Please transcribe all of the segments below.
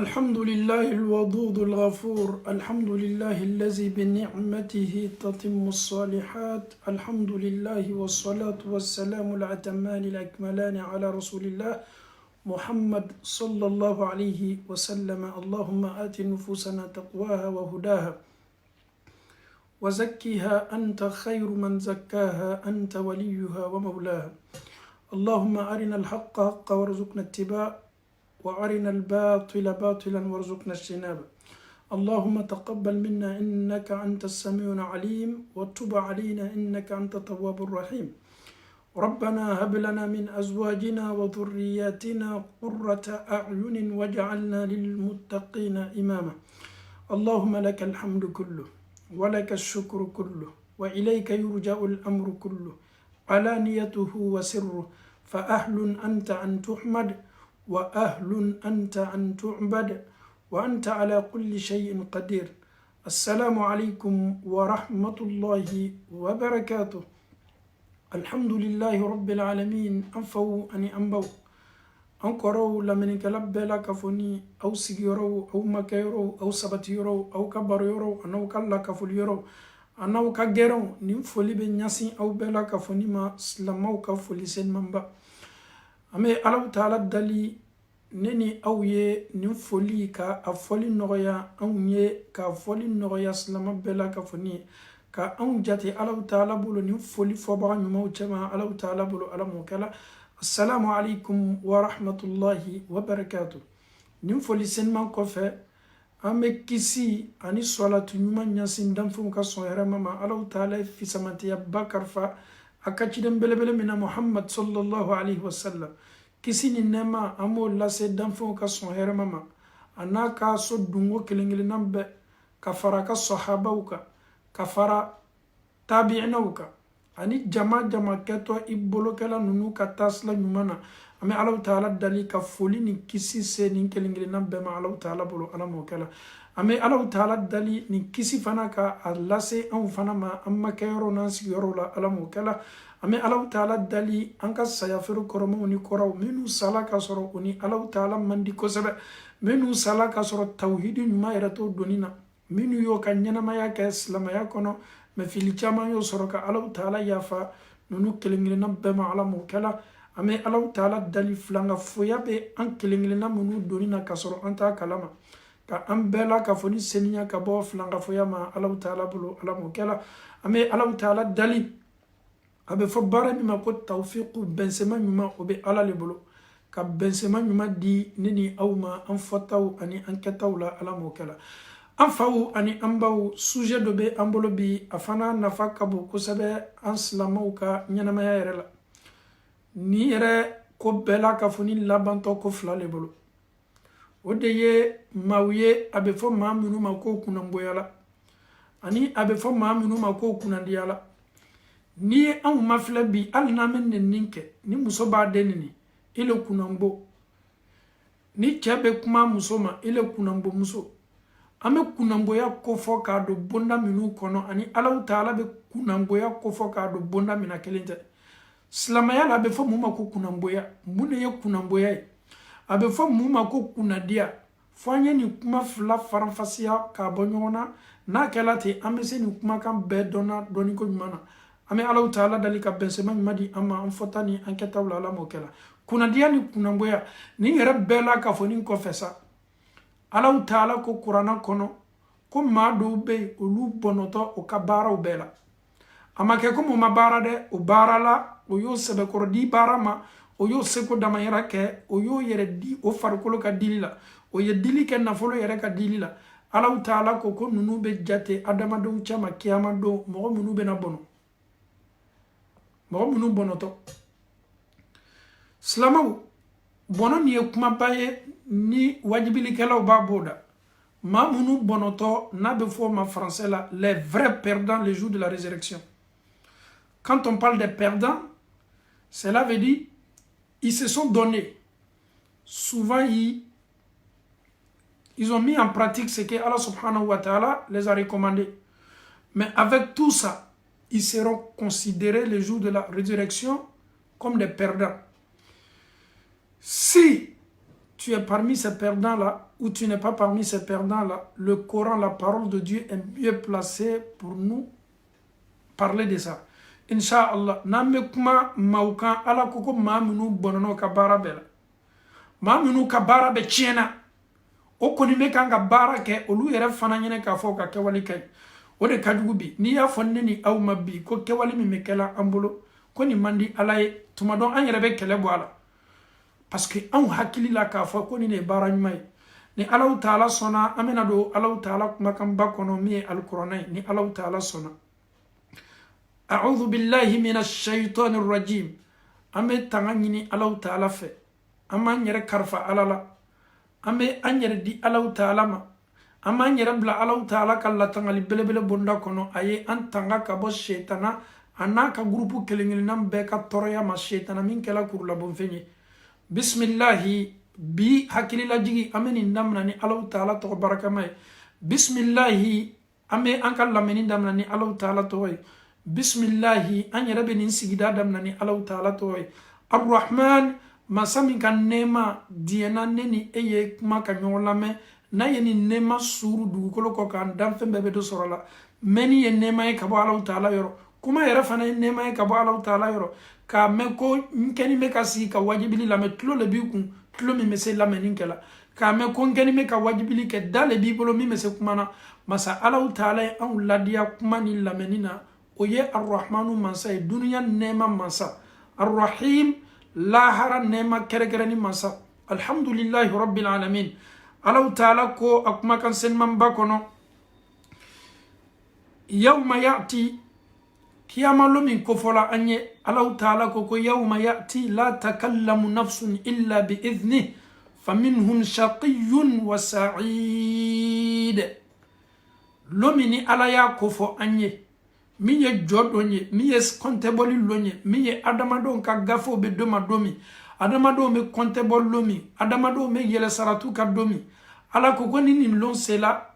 الحمد لله الودود الغفور الحمد لله الذي بنعمته تتم الصالحات الحمد لله والصلاة والسلام الأتمان الأكملان على رسول الله محمد صلى الله عليه وسلم اللهم آت نفوسنا تقواها وهداها وزكها أنت خير من زكاها أنت وليها ومولاها اللهم أرنا الحق حقا وارزقنا اتباعه وأرنا الباطل باطلا وارزقنا اجتنابه اللهم تقبل منا إنك أنت السميع العليم وتب علينا إنك أنت التواب الرحيم ربنا هب لنا من أزواجنا وذرياتنا قرة أعين واجعلنا للمتقين إماما اللهم لك الحمد كله ولك الشكر كله وإليك يرجع الأمر كله علانيته وسره فأهل أنت أن تحمد وأهل أنت أن تعبد وأنت على كل شيء قدير السلام عليكم ورحمة الله وبركاته الحمد لله رب العالمين أنفو أني أنبو أنكرو لمن كلب لا كفني أو سيرو أو مكيرو أو سبتيرو أو كبريرو أنو كلا كفليرو أنو كجرو نفولي بنياسي أو بلا كفني ما سلمو كفولي سن منبا أمي الله تعالى دالي نني أو يه نفولي كا أفولي نغيا أو يه كا أفولي نغيا سلام بلا كفني كا أو جاتي الله تعالى بولو نفولي فبا نمو جماعة الله تعالى بولو على موكلا السلام عليكم ورحمة الله وبركاته نفولي سنمان كوفي أمي كيسي أني صلاة نمان ياسين دنفم كسوهر ماما الله تعالى في سماتي بكر فا akachidem belebele mina Muhammad sallallahu alaihi wasallam kisi ni nema amo lase danfo ka son here mama anaka so dungo kelengele nambe kafara ka sahabauka kafara tabi'inauka ani jama keto ibolo kala nunu ka tasla nyumana ame Allah taala dali ka foli ni kisi se ni kelengele nambe ma Allah taala bolo alamo kala ame Allah taala dali ni kisi fana ka alase an fana ma amma kayro nansi yoro la alamo kala ame Allah taala dali anka sayafiru koromo ni koraw minu sala ka soro oni Allah taala mandi ko sebe minu sala ka soro tauhid nyuma erato donina minu yo ka nyana maya ka islam ya kono me fili chama yo soro ka Allah taala yafa nunu kelengile na be ma alamo kala ame Allah taala dali flanga foya be an kelengile na munu donina ka soro anta kalama ka ambela ka foni seninya ka bo flanga foya ma Allah taala bulu alamo kala ame Allah taala dali abe fo bara mi ma ko tawfiqu bensema nyuma obe ala le bulu ka bensema nyuma di nini awma an fataw ani anketaw la alamo kala an fawu ani ambaw sujet do be ambolo bi afana nafa kabu ko sabe an slamaw ka nyanama ya yere la ni yere ko bela ka foni labanto ko fla le bulu odeye mawye abe fo mamunu ma ko kunamboyala ani abe fo mamunu ma ko kunandiyala ni an mafla bi alna men ninke ni muso ba denini ile kunambo ni chebe kuma muso ma ile kunambo muso ame kunambo ya kofo ka do bonda minu kono ani Allah taala be kunambo ya kofo ka do bonda mina kelente slamaya la be fo muma ko kunambo ya mbune ye kunambo ya abe fo muma ko kunadia fanye ni kuma fla faranfasiya ka bonyona na kelati amese ni kuma kan be dona doni ko mana ame Allah taala dalika bensema madi ama amfotani anketa wala la mokela kunadia ni kunamboya ni yere bela ka foni ko fesa Allah taala ko qur'ana kono ko madu be olu bonoto o kabara o bela ama ke ko mo mabara de o barala o yo sebe kordi barama o yo seko dama yera ke o yo yere di o farkolo ka dilila o ye dili ke na folo yere ka dilila Allah taala ko ko nunu be jate adama do chama kiyama do mo munu be na bono mo munu bonoto slamaw bono ni kuma baye ni wajibili kala ba boda ma munu bonoto na be fo ma français là les vrais perdants le jour de la résurrection. Quand on parle des perdants, cela veut dire ils se sont donnés. Souvent ils ont mis en pratique ce que Allah subhanahu wa ta'ala les a recommandé. Mais avec tout ça, ils seront considérés le jour de la résurrection comme des perdants. Si tu es parmi ces perdants-là ou tu n'es pas parmi ces perdants-là, le Coran, la parole de Dieu est mieux placée pour nous parler de ça. Inch'Allah, n'ame kuma maukan ala koko mamunu bonono ka bara bela. Mamunu ka bara be tiena. O koni me kan ka bara ke olu yere fana nyene ka fo ka kewali kay. O de kajugu bi ni ya fonne ni aw mabbi ko kewali mi mekela ambolo koni mandi alaye tuma don an yere be kele bo ala. Parce que an hakili la ka fo koni ne bara nyumay. Ni Allah Ta'ala sona amena do Allah Ta'ala kuma kan bakono mi al-Qur'an ni Allah Ta'ala sona. أعوذ بالله من الشيطان الرجيم أمي تغنيني الله تعالى في أما نير كرفا على لا أمي أنير دي الله تعالى ما أما نير بلا الله تعالى كلا تغلي بلا بلا بوندا كنو أي أن تغا كبو الشيطان أنا كغروبو كلينغلنام بكا توريا ما الشيطان من كلا كورلا بونفيني بسم الله بي حكيلي لاجي أمين نامناني الله تعالى تبارك ماي بسم الله أمي أنكال لامنين دامناني الله تعالى توي Bismillahi an yɛrɛ bɛ nin sigida daminɛ ni Alahu Taala tɔgɔ ye Ar-Rahman masa min ka nɛɛma diɲɛna ne ni e ye kuma ka ɲɔgɔn lamɛn n'a ye nin nɛɛma suuru dugukolo kɔ k'an danfɛn bɛɛ bɛ dɔ sɔrɔ la mɛ ni ye nɛɛma ye ka bɔ Alahu Taala yɔrɔ kuma yɛrɛ fana ye nɛɛma ye ka bɔ Alahu Taala yɔrɔ k'a mɛn ko n kɛni bɛ ka sigi ka wajibili lamɛn tulo le b'i kun tulo min bɛ se lamɛnni kɛ la k'a mɛn ko n kɛni bɛ ka wajibili kɛ da le b'i bolo min bɛ se kuma na masa Alahu Taala ye anw ladiya kuma ni lamɛnni na oye Ar-Rahmanu mansa ye dunuya nɛɛma mansa Ar-Rahim lahara nɛɛma kɛrɛkɛrɛni mansa alhamdulillahi rabbil alamin Alahu Ta'ala ko a kumakan senimanba kɔnɔ yawma ya'ti kiyama lo min kofɔla an ye Alahu Ta'ala ko yawma ya'ti la takallamu nafsun illa bi idhnih faminhum shaqiyyun wa sa'id lo min ni Ala y'a kofɔ an ye min ye jɔ dɔ ye min ye kɔntɛbɔli lɔ ye min ye adamadenw ka gafew bɛ dɔ ma don min adamadenw bɛ kɔntɛbɔli lɔ min adamadenw bɛ yɛlɛsaratu ka don min Ala ko ni nin lɔn sela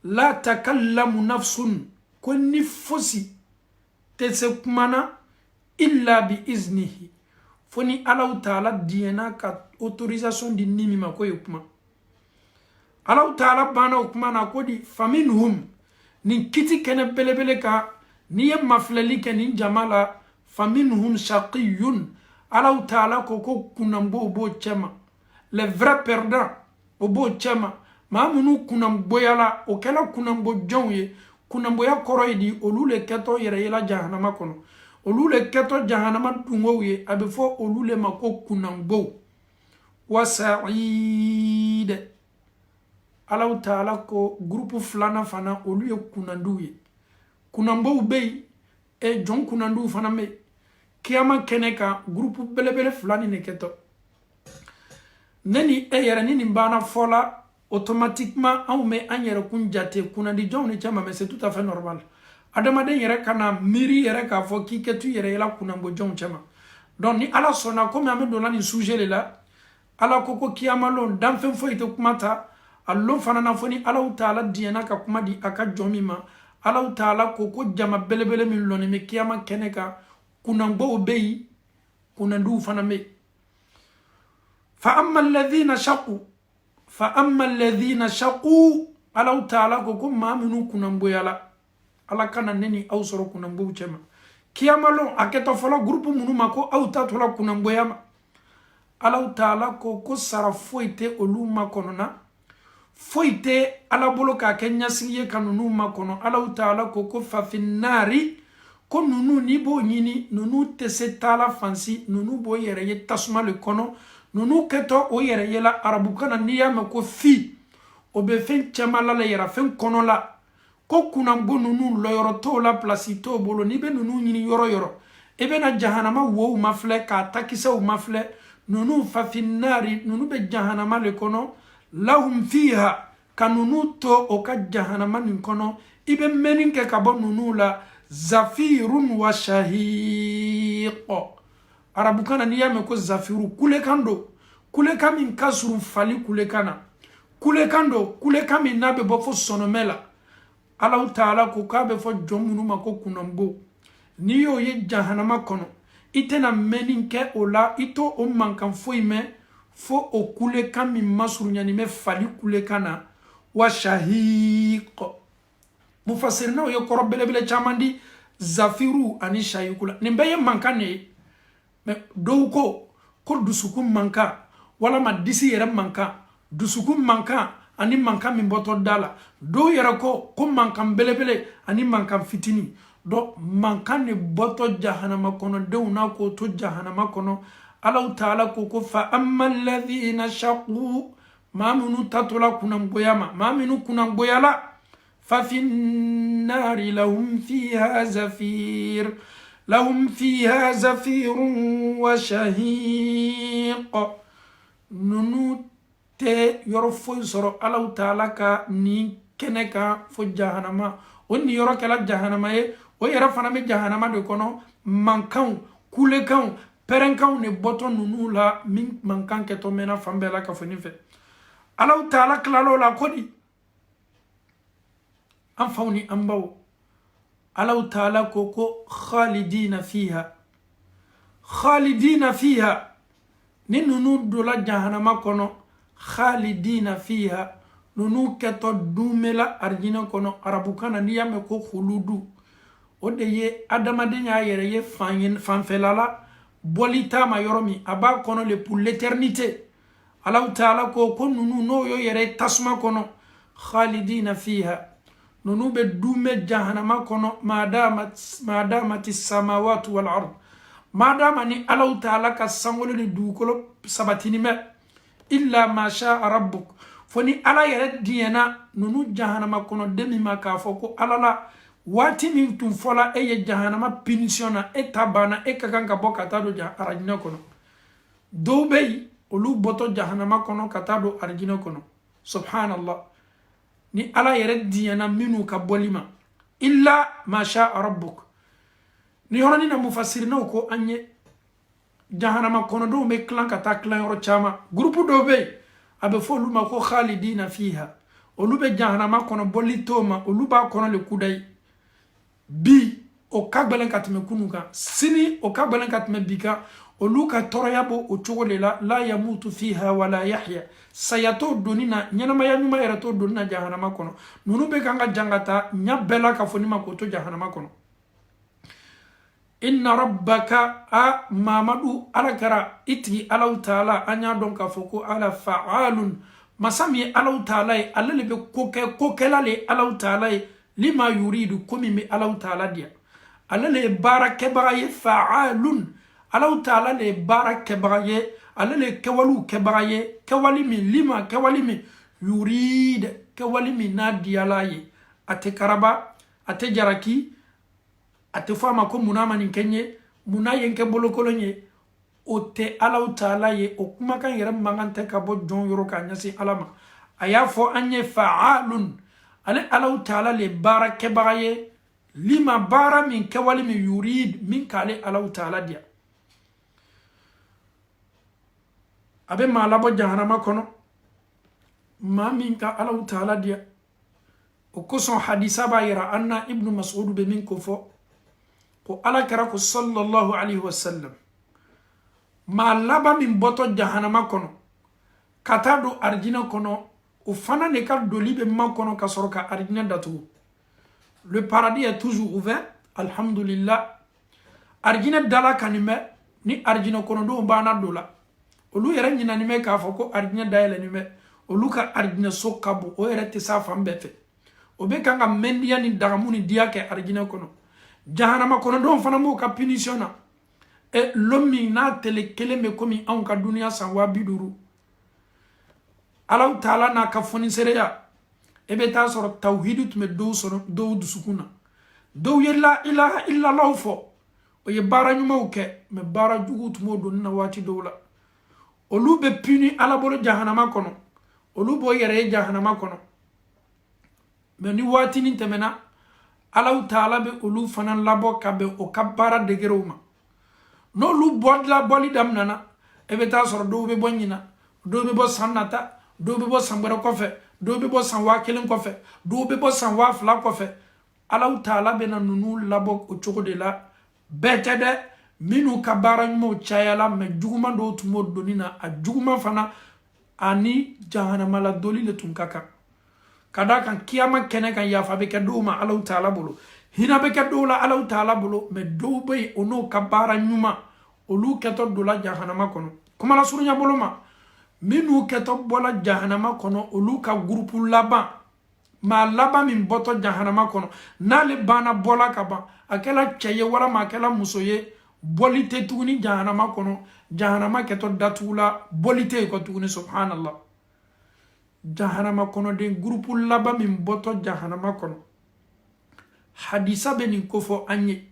la takallamu nafsun ko ni fosi tɛ se kuma na illa bi iznihi fo ni Alahu Ta'ala diɲɛna ka autorisation di ni min ma ko ye kuma Alahu Ta'ala banna o kuma na ko di faminhum nin kiti kɛnɛ belebele ka ni ye mafilɛli kɛ nin jama la faminhum shaqiyyun Alahu Ta'ala ko kunanbo b'o cɛma les vrais perdants o b'o cɛma maa minnu kunanboyala o kɛla kunanbo jɔnw ye kunanboya kɔrɔ ye di olu le kɛtɔ yɛrɛ yela jahanama kɔnɔ olu le kɛtɔ jahanama dungow ye a bɛ fɔ olu le ma ko kunanbow wa sa'id Alahu Ta'ala ko groupe filanan fana olu ye kunandiw ye kunanbow bɛ yen jɔn kunandiw fana bɛ yen kiyama kɛnɛ kan groupe belebele fila ni ne kɛtɔ ne ni e yɛrɛ ni nin banna fɔla automatiquement anw bɛ an yɛrɛ kun jate kunandi jɔnw ni cɛma mais c'est tout à fait normal adamaden yɛrɛ kana miiri yɛrɛ k'a fɔ k'i kɛ tu yɛrɛ yela kunanbo jɔnw cɛma donc ni Ala sɔnna komi an bɛ donna nin sujet de la Ala ko kiyama lon danfɛn foyi tɛ kuma ta a lon fana na fɔ ni Alahu Ta'ala diɲɛna ka kuma di a ka jɔn min ma Alahu Ta'ala ko jama belebele min lɔnni bɛ kiyama kɛnɛ kan kunanbow bɛ yen kunandiw fana bɛ yen fa amma alladhina shaqu Alahu Ta'ala ko maa minnu kunanboyala Ala kana ne ni aw sɔrɔ kunanbow cɛma kiyama lon a kɛtɔ fɔlɔ groupe minnu ma ko aw ta tola kunanboya ma Alahu Ta'ala ko sara foyi tɛ olu ma kɔnɔna foyi tɛ Ala bolo k'a kɛ ɲɛsigi ye ka ninnu ma kɔnɔ Alahu Ta'ala ko fafinnaari ko ninnu n'i b'o ɲini ninnu tɛ se taala fansi ninnu b'o yɛrɛ ye tasuma le kɔnɔ ninnu kɛtɔ o yɛrɛ yela arabukan na n'i y'a mɛn ko fi o bɛ fɛn caman la la yɛrɛ fɛn kɔnɔ la ko kunanbo ninnu lɔyɔrɔ t'o la place t'o bolo n'i bɛ ninnu ɲini yɔrɔ yɔrɔ i bɛna jahanama wow mafilɛ k'a takisɛw mafilɛ ninnu fafinnaari ninnu bɛ jahanama le kɔnɔ lahum fiha ka ninnu to o ka jahanama nin kɔnɔ i bɛ mɛnni kɛ ka bɔ ninnu la zafirun wa shahiq arabukan na n'i y'a mɛn ko zafiru kulekan don kulekan min ka surun fali kulekan na kulekan don kulekan min n'a bɛ bɔ fo sɔnɔmɛ la Alahu Ta'ala ko k'a bɛ fɔ jɔn minnu ma ko kunanbo n'i y'o ye jahanama kɔnɔ i tɛna mɛnni kɛ o la i t'o mankan foyi mɛn fo o kulekan min masurunyani me fali kulekan na wa shahiq mufassirina yo koro belebele chamandi zafiru ani shahiqula ni beye mankane me dowko ko dusuku manka wala ma disi yere manka dusuku manka ani manka min boto dala do yere ko mankan belebele ani mankan fitini do mankan ne boto jahannama kono dewna ko to jahannama kono Allah ta'ala ko fa amma alladhina shaqu ma minu tatula kunan boyama ma minu kunan boyala fa fin nari lahum fiha zafir wa shahiq nunu te yoro fo soro Allah ta'ala ka ni keneka fo jahannama onni yoro kala jahannama e o yara fana me jahannama de kono mankan kulekan perenkan ne boto nunu la min mankan ke to mena fambela ka foni fe Allah ta'ala klalo la kodi an fawni an baw Allah ta'ala ko khalidina fiha ni nunu dola jahannama kono khalidina fiha nunu ke to dumela arjina kono arabukana niyame ko khuludu o de ye adamadenya yere ye fanfelala bolita ma yoromi aba kono le pour l'éternité Allah ta'ala ko nunu no yo yere tasma kono khalidina fiha nunu be dume jahannama kono madamati samawati wal ard madama ni Allah ta'ala ka sangolo ni dukolo sabatini me illa ma sha rabbuk foni ala yere diena nunu jahannama kono demi maka foko alala wati min tun fola eye jahannama pinisiona e tabana e kakanka bo katado arajina kono doubei olu boto jahannama kono katado arajina kono subhanallah ni ala yere diena minu ka bolima illa ma sha rabbuk ni horani na mufassirina ko anye jahannama kono do me klan kata klan yoro chama groupe doubei abe fo luma ko khalidina fiha olu be jahannama kono bolitoma olu ba kono le kudai bi o kagbelen katme kunuka sini o kagbelen katme bika o luka toroyabo o chogole la yamutu fiha wala yahya sayato donina nyanama ya nyuma erato donina jahannama kono nunu be kanga jangata nyabela ka fonima ko to jahannama kono inna rabbaka a mamadu alakara iti Allah ta'ala anya don ka foko ala fa'alun masami Allah ta'ala alale be kokelale Allah ta'ala lima yuridu komi mi Allah ta'ala dia alale barake baraye fa'alun Allah ta'ala le barake baraye alale kewalu kebaraye kewalimi lima kewalimi yurid kewalimi nadiyalaye ate karaba ate jaraki ate fama ko munama ninkenye munayen ke bolokolonye ote Allah ta'ala ye okuma kan yere mangante ka bo jon yoro ka nyasi alama aya fo anye fa'alun ale Allah ta'ala le barake baraye lima bara min kewali min yurid min kale Allah ta'ala dia abe malabo jahannama kono ma min ka Allah ta'ala dia o ko son hadisa ba yira anna ibnu mas'ud be min ko fo ko ala kara ko sallallahu alaihi wasallam ma laba min boto jahannama kono kata do arjina kono o fana ne ka doli be man kono ka soro ka arjina datu le paradis est toujours ouvert alhamdulillah arjina dala kanime ni arjina kono do bana dola olu yere nyina ni me ka foko arjina dayele ni me olu ka arjina sokabu o yere te sa fambefe o be kanga mendiya ni dagamuni dia ke arjina kono jahannama kono do fana mo ka punitiona e lomi na tele kele me komi an ka dunia san wa biduru Allah ta'ala na ka foni sereya ebe ta soro tawhidu tume do soro do dusukuna do yella ilaha illa allah fo o ye bara nyuma uke me bara jugu tumo do na wati dola olu be puni ala bolo jahannama kono olu bo yere jahannama kono me ni wati ni temena Allah ta'ala be olu fanan labo ka be o kabara de geroma no lu bodla boli damnana ebe ta soro do be bonyina do be bo sannata do be bo sambara kofe do be bo sanwa kelen kofe do be bo sanwa fla kofe Allah ta'ala be na nunu labo o choko de la betede minnu ka baara ɲumanw cayala mais juguman dɔw tun b'o doni na a juguman fana ani jahanama la doli le tun ka kan ka da kan kiyama kɛnɛ kan yafa bɛ kɛ dɔw ma Alahu Taala bolo hinɛ bɛ kɛ dɔw la Alahu Taala bolo mais dɔw bɛ yen o n'o ka baara ɲuman olu kɛtɔ donna jahanama kɔnɔ kuma la surunya bolo ma minnu kɛtɔ bɔla jahanama kɔnɔ olu ka groupe laban maa laban min bɔtɔ jahanama kɔnɔ n'ale banna bɔla ka ban a kɛla cɛ ye walama a kɛla muso ye bɔli tɛ tuguni jahanama kɔnɔ jahanama kɛtɔ datugula bɔli tɛ yen kɔ tuguni subhanallah jahanama kɔnɔden groupe laban min bɔtɔ jahanama kɔnɔ hadisa bɛ nin ko fɔ an ye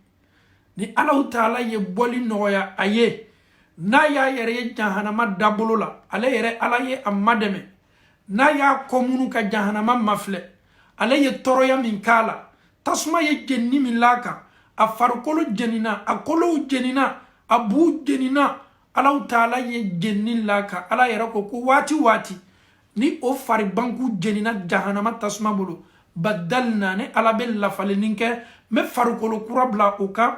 ni Alahu Taala ye bɔli nɔgɔya a ye n'a y'a yɛrɛ ye jahanama dabolo la ale yɛrɛ Ala ye a madɛmɛ n'a y'a kɔ minnu ka jahanama mafilɛ ale ye tɔɔrɔya min k'a la tasuma ye jenini min l'a kan a farikolo jenina a kolow jenina a buw jenina Alahu Taala ye jenini l'a kan Ala yɛrɛ ko waati waati ni o faribanku jenina jahanama tasuma bolo badalna ne Ala bɛ lafaleni kɛ n bɛ farikolo kura bila o kan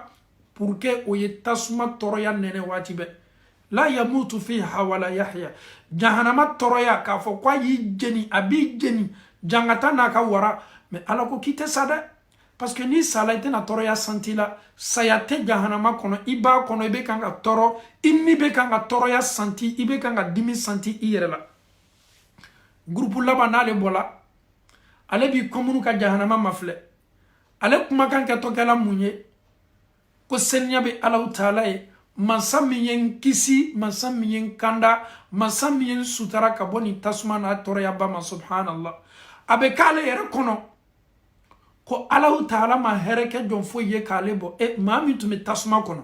pour que o ye tasuma tɔɔrɔya nɛnɛ waati bɛɛ la yamutu fiha wala yahya jahanama tɔɔrɔya k'a fɔ ko a y'i jeni a b'i jeni jangata n'a ka wara mais Ala ko k'i tɛ sa dɛ parce que n'i sala i tɛna tɔɔrɔya santi la saya tɛ jahanama kɔnɔ i b'a kɔnɔ i bɛ kan ka tɔɔrɔ i ni bɛ kan ka tɔɔrɔya santi i bɛ kan ka dimi santi i yɛrɛ la groupe laban n'ale bɔla ale b'i komunu ka jahanama mafilɛ ale kumakan kɛtɔ kɛla mun ye ko seniya bɛ Alahu Taala ye masa min ye n kisi masa min ye n kanda masa min ye n sutara ka bɔ nin tasuma n'a tɔɔrɔyaba ma subhanallah a bɛ k'ale yɛrɛ kɔnɔ ko Alahu Taala ma hɛrɛ kɛ jɔn foyi ye k'ale bɔ maa min tun bɛ tasuma kɔnɔ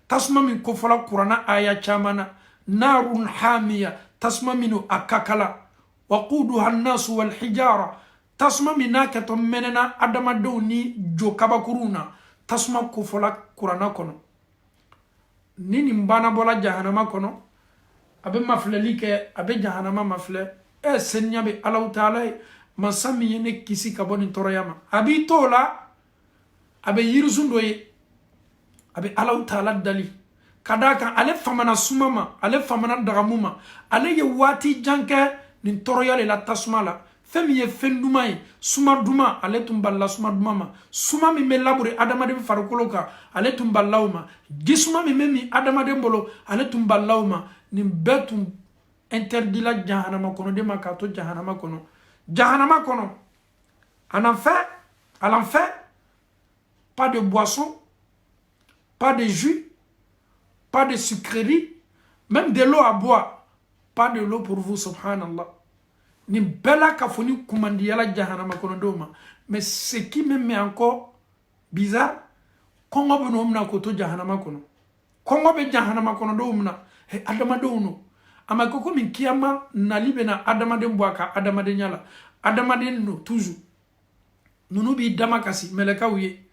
tasuma min kofɔla kuranna aya caman na narun hamiya tasuma minnu a ka kala waquduha annasu wal hijara tasuma min n'a kɛtɔ mɛnɛna adamadenw ni jo kabakurun na tasuma kofɔla kuranna kɔnɔ ni nin banna bɔla jahanama kɔnɔ a bɛ mafilɛli kɛ a bɛ jahanama mafilɛ seniya bɛ Alahu Taala ye masa min ye ne kisi ka bɔ nin tɔɔrɔya ma a b'i to o la a bɛ yirisun dɔ ye a bɛ Alahu Taala dali ka d'a kan ale famana suma ma ale famana dagamu ma ale ye waati jan kɛ nin tɔɔrɔya de la tasuma la fɛn min ye fɛn duman ye suma duman ale tun balila suma duman ma suma min bɛ labure adamaden farikolo kan ale tun balila o ma jisuma min bɛ min adamaden bolo ale tun balila o ma nin bɛɛ tun interdit la jahanama kɔnɔden ma k'a to jahanama kɔnɔ jahanama kɔnɔ à l'enfer pas de boisson pas de jus pas de sucrerie même de l'eau à boire pas de l'eau pour vous subhanallah ni bela ka foni kumandiyala jahanama kɔnɔ denw ma mais ce qui me met encore bizarre kɔngɔ bɛ n'o mina k'o to jahanama kɔnɔ kɔngɔ bɛ jahanama kɔnɔ denw mina adamadenw no a ma kɛ komi kiyama nali bɛna adamaden bɔ a ka adamadenya la adamaden no toujours ninnu b'i dama kasi mɛlɛkaw ye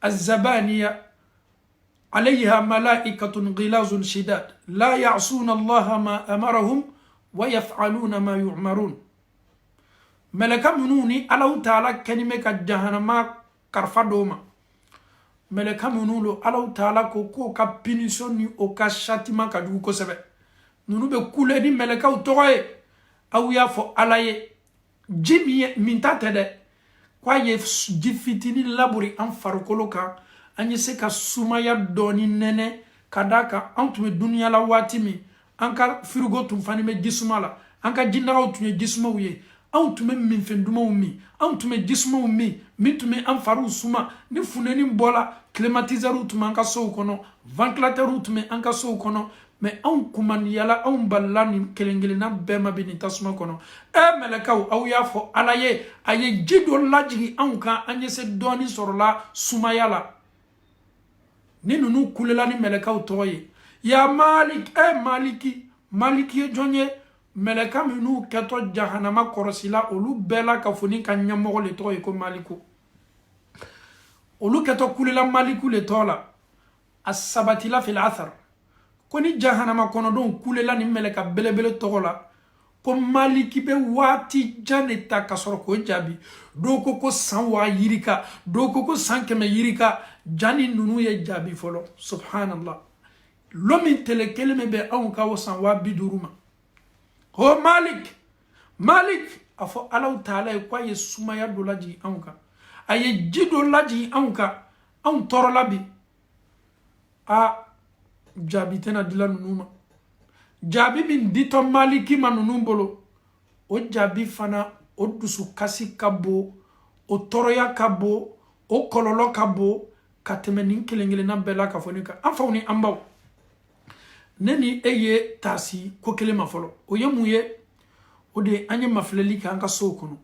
azabaniya alayha malaikatun ghilazun shidad la ya'suna allaha ma amarahum ويفعلون ما يؤمرون ملكا منوني الله تعالى كلمة جهنم كرفا دوما ملكا منولو الله تعالى كوكو كا بينيسوني او كا شاتيما كا دوكو سبه نونو بي كولي دي ملكا وتوغي او يافو alaye jimi minta tede kwa ye jifitini laburi an farkolo kan an ye se ka sumaya doni nene kadaka an tume dunya la wati mi an ka frigo tun fani bɛ jisuma la an ka jinagaw tun ye jisumaw ye anw tun bɛ minfɛn dumanw min anw tun bɛ jisumaw min tun bɛ an fariw suma ni funɛni bɔla climatiseurs tun bɛ an ka sow kɔnɔ ventilateurs tun bɛ an ka sow kɔnɔ mais anw kumandiyala anw balila nin kelen kelenna bɛɛ ma bɛ nin tasuma kɔnɔ mɛlɛkaw aw y'a fɔ ala ye a ye ji dɔ lajigi anw kan an ye se dɔɔni sɔrɔla sumaya la ni ninnu kulela ni mɛlɛkaw tɔgɔ ye ya malik maliki ye jɔn ye mɛlɛka minnu kɛtɔ jahanama kɔrɔsila olu bɛɛ la ka foni ka ɲɛmɔgɔ le tɔgɔ ye ko maliku olu kɛtɔ kulela maliku le tɔgɔ la a sabatila fil athar ko ni jahanama kɔnɔdenw kulela ni mɛlɛka belebele tɔgɔ la ko maliki bɛ waati jan de ta ka sɔrɔ k'o jaabi dɔw ko san 1000 yirika dɔw ko san 100 yirika jani nunu ye jabi folo subhanallah lomi tele keleme be an ka wasan wa biduruma ho malik afo alaw taala e kwa ye sumaya do laji an ka aye jido laji an ka an toro labi a jabi tena dila nunuma jabi min dito maliki manunum bolo o jabi fana o dusu kasi kabo o toroya kabo o kololo kabo katemenin kelengele na bela ka fonika afawni ambaw neni eye tasi ko kelema folo o yemuye o de anye mafleli ka anka sokono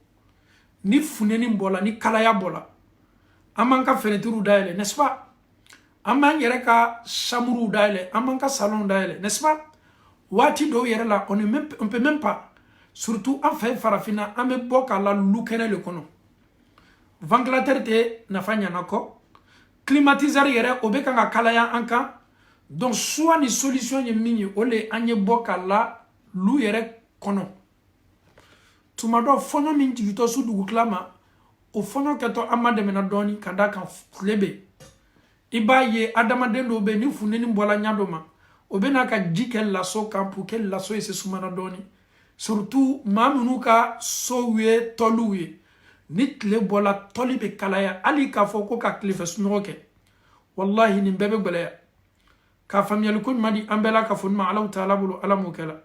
ni funeni mbola ni kalaya bola amanka feneturu daile n'est-ce pas aman yere ka chamuru daile amanka salon daile n'est-ce pas wati do yere la on peut même pas surtout en fait farafina ame boka la lukene le kono ventilateur te nafanya nako climatiseur yere obeka nga kalaya anka donc soit ni solution ye mingi ole anye boka la lu yere kono tumado fono min jigito su dugu klama o fono keto amade mena doni kada kan lebe ibaye adama dendo be ni funeni mbola nyadoma obena ka jikel la so kampu kel la so ese sumana doni surtout mamunuka sowe toluwe nit le bola toli be kalaya ali ka foko ka klife sunoke wallahi ni bebe gbeleya ka famiyal kun madi ambela ka funma Allah taala bulu alamukela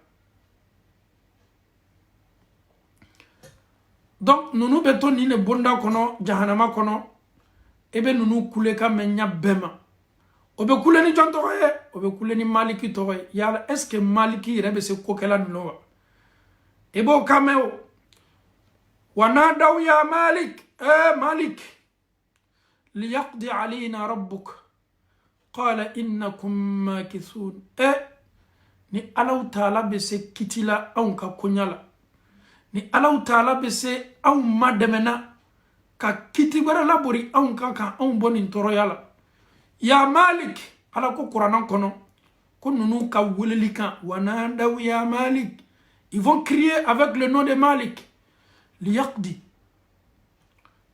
donc nunu beto ni ne bonda kono jahanama kono ebe nunu kule ka menya bema obe kule ni jonto ye obe kule ni maliki to ye yala est ce que maliki rebe se kokela no ebo kameo ونادوا يا مالك مالك ليقضي علينا ربك قال إنكم ماكثون ni alaw taala be se kitila aw ka kunyala ni alaw taala be se aw mademena ka kiti bara labori aw kan aw boni toroyala ya malik ala ko qur'an kono ko nunu ka wuleli kan wanadaw ya malik ils vont crier avec le nom de Malik Liyaqdi.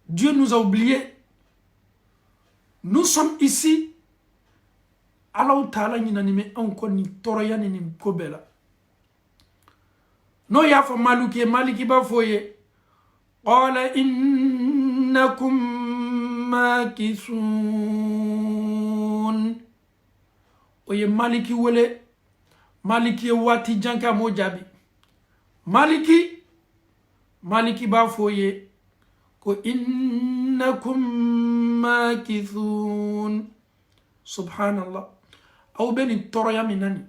Dieu nous a oubliés. Nous sommes ici. Allah Ta'ala ni nanime encore ni toroya ni kobela. No ya fa maliki ba foye. Qala innakum makisun. Oye maliki wele. Maliki wati janka mojabi. Maliki ba foye ko innakum makithun subhanallah aw beni toroya minani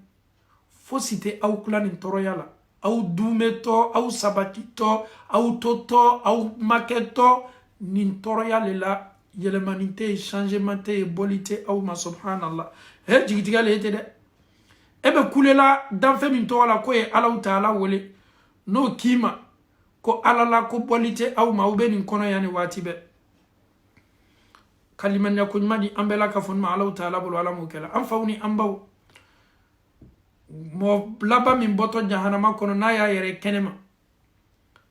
fo cité aw kulani toroya la aw dumeto aw sabatito aw toto aw maketo nin toroya lela yelemanite changement et bolité aw ma subhanallah he jigitigale hete de ebe kulela danfe min tola ko e Allah Ta'ala wole no kima ko alala ko bolite aw ma ubeni kono yani watibe kaliman yakun madi ambela ka fon ma Allah Ta'ala bulu alamu kala am fawni ambaw mo laba min boto jahannama kono na ya yere kenema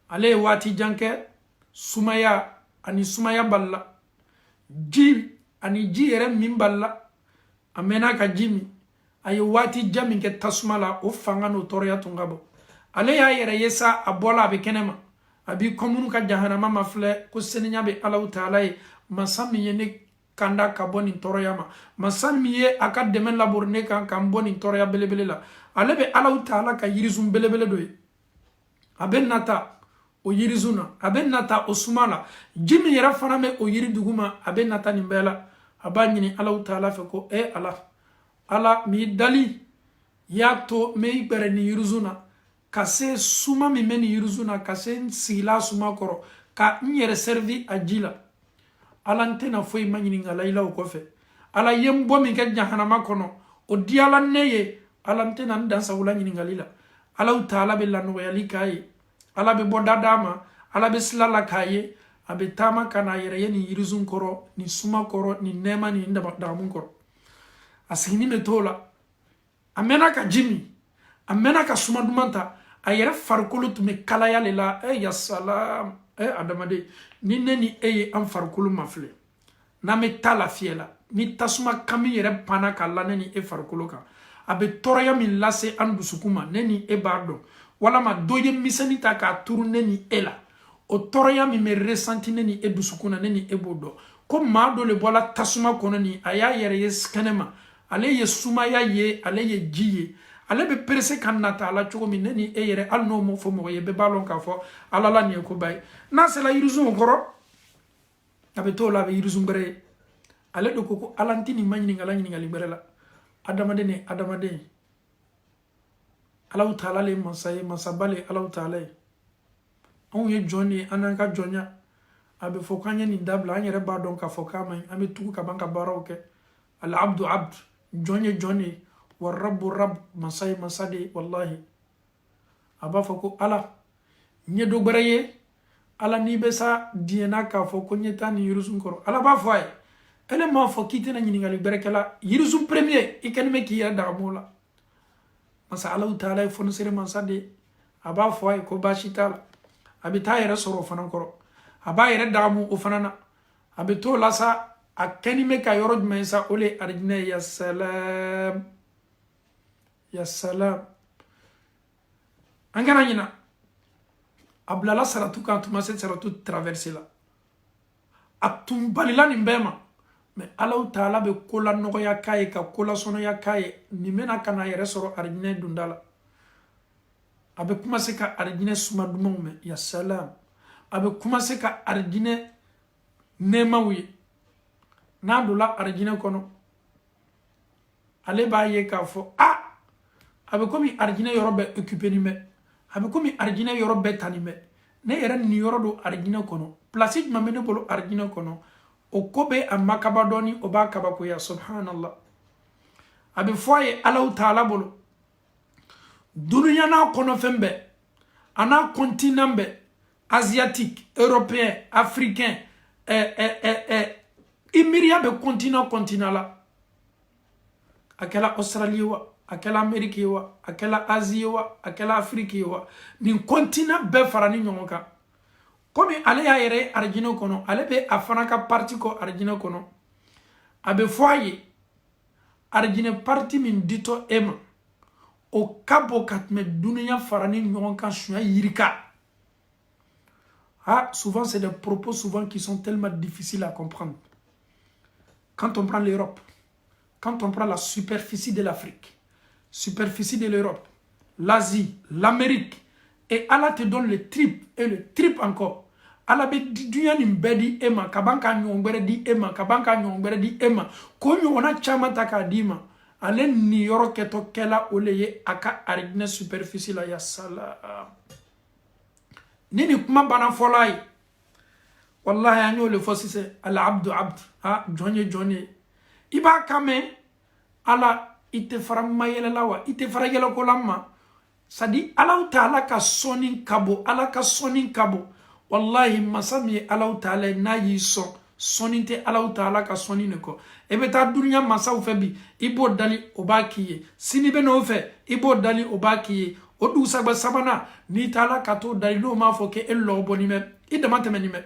ale wati janke sumaya balla ji ani ji yere min balla amena ka jimi ay wati jami ke tasmala o fangano torya tungabo ale ya yere yesa abola be kenema abi komunu ka jahannama mafle ko seninya be Allah Ta'ala masami yene kanda ka boni toroyama masami ye aka demen laborne kan boni toroya belebele la ale be Allah Ta'ala ka yirizum belebele doye aben nata o yirizuna aben nata osumala jimi yera farame o yiri duguma aben nata nimbela abanyini Allah Ta'ala fe ko ala mi dali yato me ibere ni yirizuna kase suma mi meni yirizuna kase sila suma koro ka nyere servi ajila alantena foi manyini ngalaila ukofe ala yembo mi ke jahannama kono o diala neye alantena ndansa wula nyini ngalila ala Ta'ala be lanu yali kai ala be bodadama ala be silala kai abe tama kana yere yeni yirizun koro ni suma koro ni nema ni ndaba damun koro asini metola amena ka jimi amena ka suma dumanta ayere farkulu tume kalaya lela ya salam adamade ni neni eye am farkulu mafle na me tala fiela ni tasuma kami yɛrɛ pana ka la ne ni e farikolo kan a bɛ tɔɔrɔya min lase an dusukun ma ne ni e b'a dɔn walama dɔ ye misɛnnin ta k'a turu ne ni e la o tɔɔrɔya min bɛ resenti ne ni e dusukun na ne ni e b'o dɔn ko maa dɔ de bɔra tasuma kɔnɔ ni a y'a yɛrɛ ye kɛnɛma ale ye sumaya ye ale ye ji ye ale bɛ perese ka nata ala cogo min ne ni e yɛrɛ hali n'o m'o fɔ mɔgɔ ye bɛɛ b'a dɔn k'a fɔ ala la nin ye koba ye n'a sera yirisunw kɔrɔ a bɛ t'o la a bɛ yirisun gbɛrɛ ye ale de ko ala n tɛ nin ma ɲininkala ɲininkali gbɛrɛ la adamaden ni adamaden Allahu Taala le masa ye masaba le Allahu Taala ye anw ye jɔn de ye an n'an ka jɔnya a bɛ fɔ k'an ye nin dabila an yɛrɛ b'a dɔn k'a fɔ k'a man ɲi an bɛ tugu ka ban ka baaraw kɛ al abdu abd jɔn ye jɔn de ye wa rabbu rabb masa ye masa de ye wallahi a b'a fɔ ko ala n ye dɔ gbɛrɛ ye ala n'i bɛ sa diɲɛna k'a fɔ ko n ye taa nin yirisun kɔrɔ ala b'a fɔ a ye ele m'a fɔ k'i tɛna ɲininkali gbɛrɛ kɛla yirisun premier i kɛlen bɛ k'i yɛrɛ dagamu o la masa Allahu Taala ye fonisere masa de ye a b'a fɔ a ye ko baasi t'a la a bɛ taa yɛrɛ sɔrɔ o fana kɔrɔ a b'a yɛrɛ dagamu o fana na a bɛ t'o la sa a kɛni bɛ ka yɔrɔ jumɛn ye sa o le ye arijinɛ ye yasalam yasalam an kana ɲina a bilala saratu kan a tun ma se saratu traverse la a tun balila nin bɛɛ ma mais Allahu Taala bɛ ko la nɔgɔya k'a ye ka ko la sɔnɔya k'a ye nin bɛna ka na a yɛrɛ sɔrɔ arijinɛ dunda la a bɛ commencer ka arijinɛ suma dumanw mɛn yasalam a bɛ commencer ka arijinɛ nɛɛmaw ye n'a donna arijinɛ kɔnɔ ale b'a ye k'a fɔ a bɛ komi arijinɛ yɔrɔ bɛɛ occupé nin bɛ a bɛ komi arijinɛ yɔrɔ bɛɛ tanin bɛ ne yɛrɛ nin yɔrɔ don arijinɛ kɔnɔ place jumɛn bɛ ne bolo arijinɛ kɔnɔ o ko bɛ a ma kaba dɔɔni o b'a kabakoya subhanallah a bɛ fɔ a ye Allahu Taala bolo duniya n'a kɔnɔfɛn bɛɛ a n'a continent bɛɛ asiatique européen africain i miiriya bɛ continent la a kɛla Australie ye wa a kɛla Amérique ye wa a kɛla Asie ye wa a kɛla Afrique ye wa nin continent bɛɛ fara ni ɲɔgɔn kan komi ale y'a yɛrɛ ye arijinɛ kɔnɔ ale bɛ a fana ka parti kɔ arijinɛ kɔnɔ a bɛ fɔ a ye arijinɛ parti min ditɔ e ma o ka bon ka tɛmɛ duniya fara ni ɲɔgɔn kan sunya yirika souvent c'est des propos souvent qui sont tellement difficiles à comprendre quand on prend l'Europe quand on prend la superficie de l'Afrique superficie de l'Europe l'Asie l'Amérique et Allah te donne le triple et le triple encore ala bɛ dunya nin bɛɛ di e ma ka ban ka ɲɔgɔn wɛrɛ di e ma ka ban ka ɲɔgɔn wɛrɛ di e ma ko ɲɔgɔnna caman ta k'a di ma ale nin yɔrɔ kɛtɔ kɛla o le ye a ka arijinɛ superficie la ya salam ni nin kuma banna fɔla a ye wallahi an y'o le fɔ sisan al abdu abd jɔn ye jɔn ye i b'a kan mɛn ala i tɛ fara mayɛlɛla wa i tɛ fara yɛlɛkola ma c'est à dire Allahu Taala ka sɔnni ka bon ala ka sɔnni ka bon wallahi masa min ye Allahu Taala n'a y'i sɔn sɔnni tɛ Allahu Taala ka sɔnni de kɔ e bɛ taa duniya masaw fɛ bi i b'o dali o b'a k'i ye sini bɛ n'o fɛ i b'o dali o b'a k'i ye o dugusɛgbɛ sabanan n'i taara ka t'o dali n'o m'a fɔ k'e lɔbɔnin bɛ i dama tɛmɛnin bɛ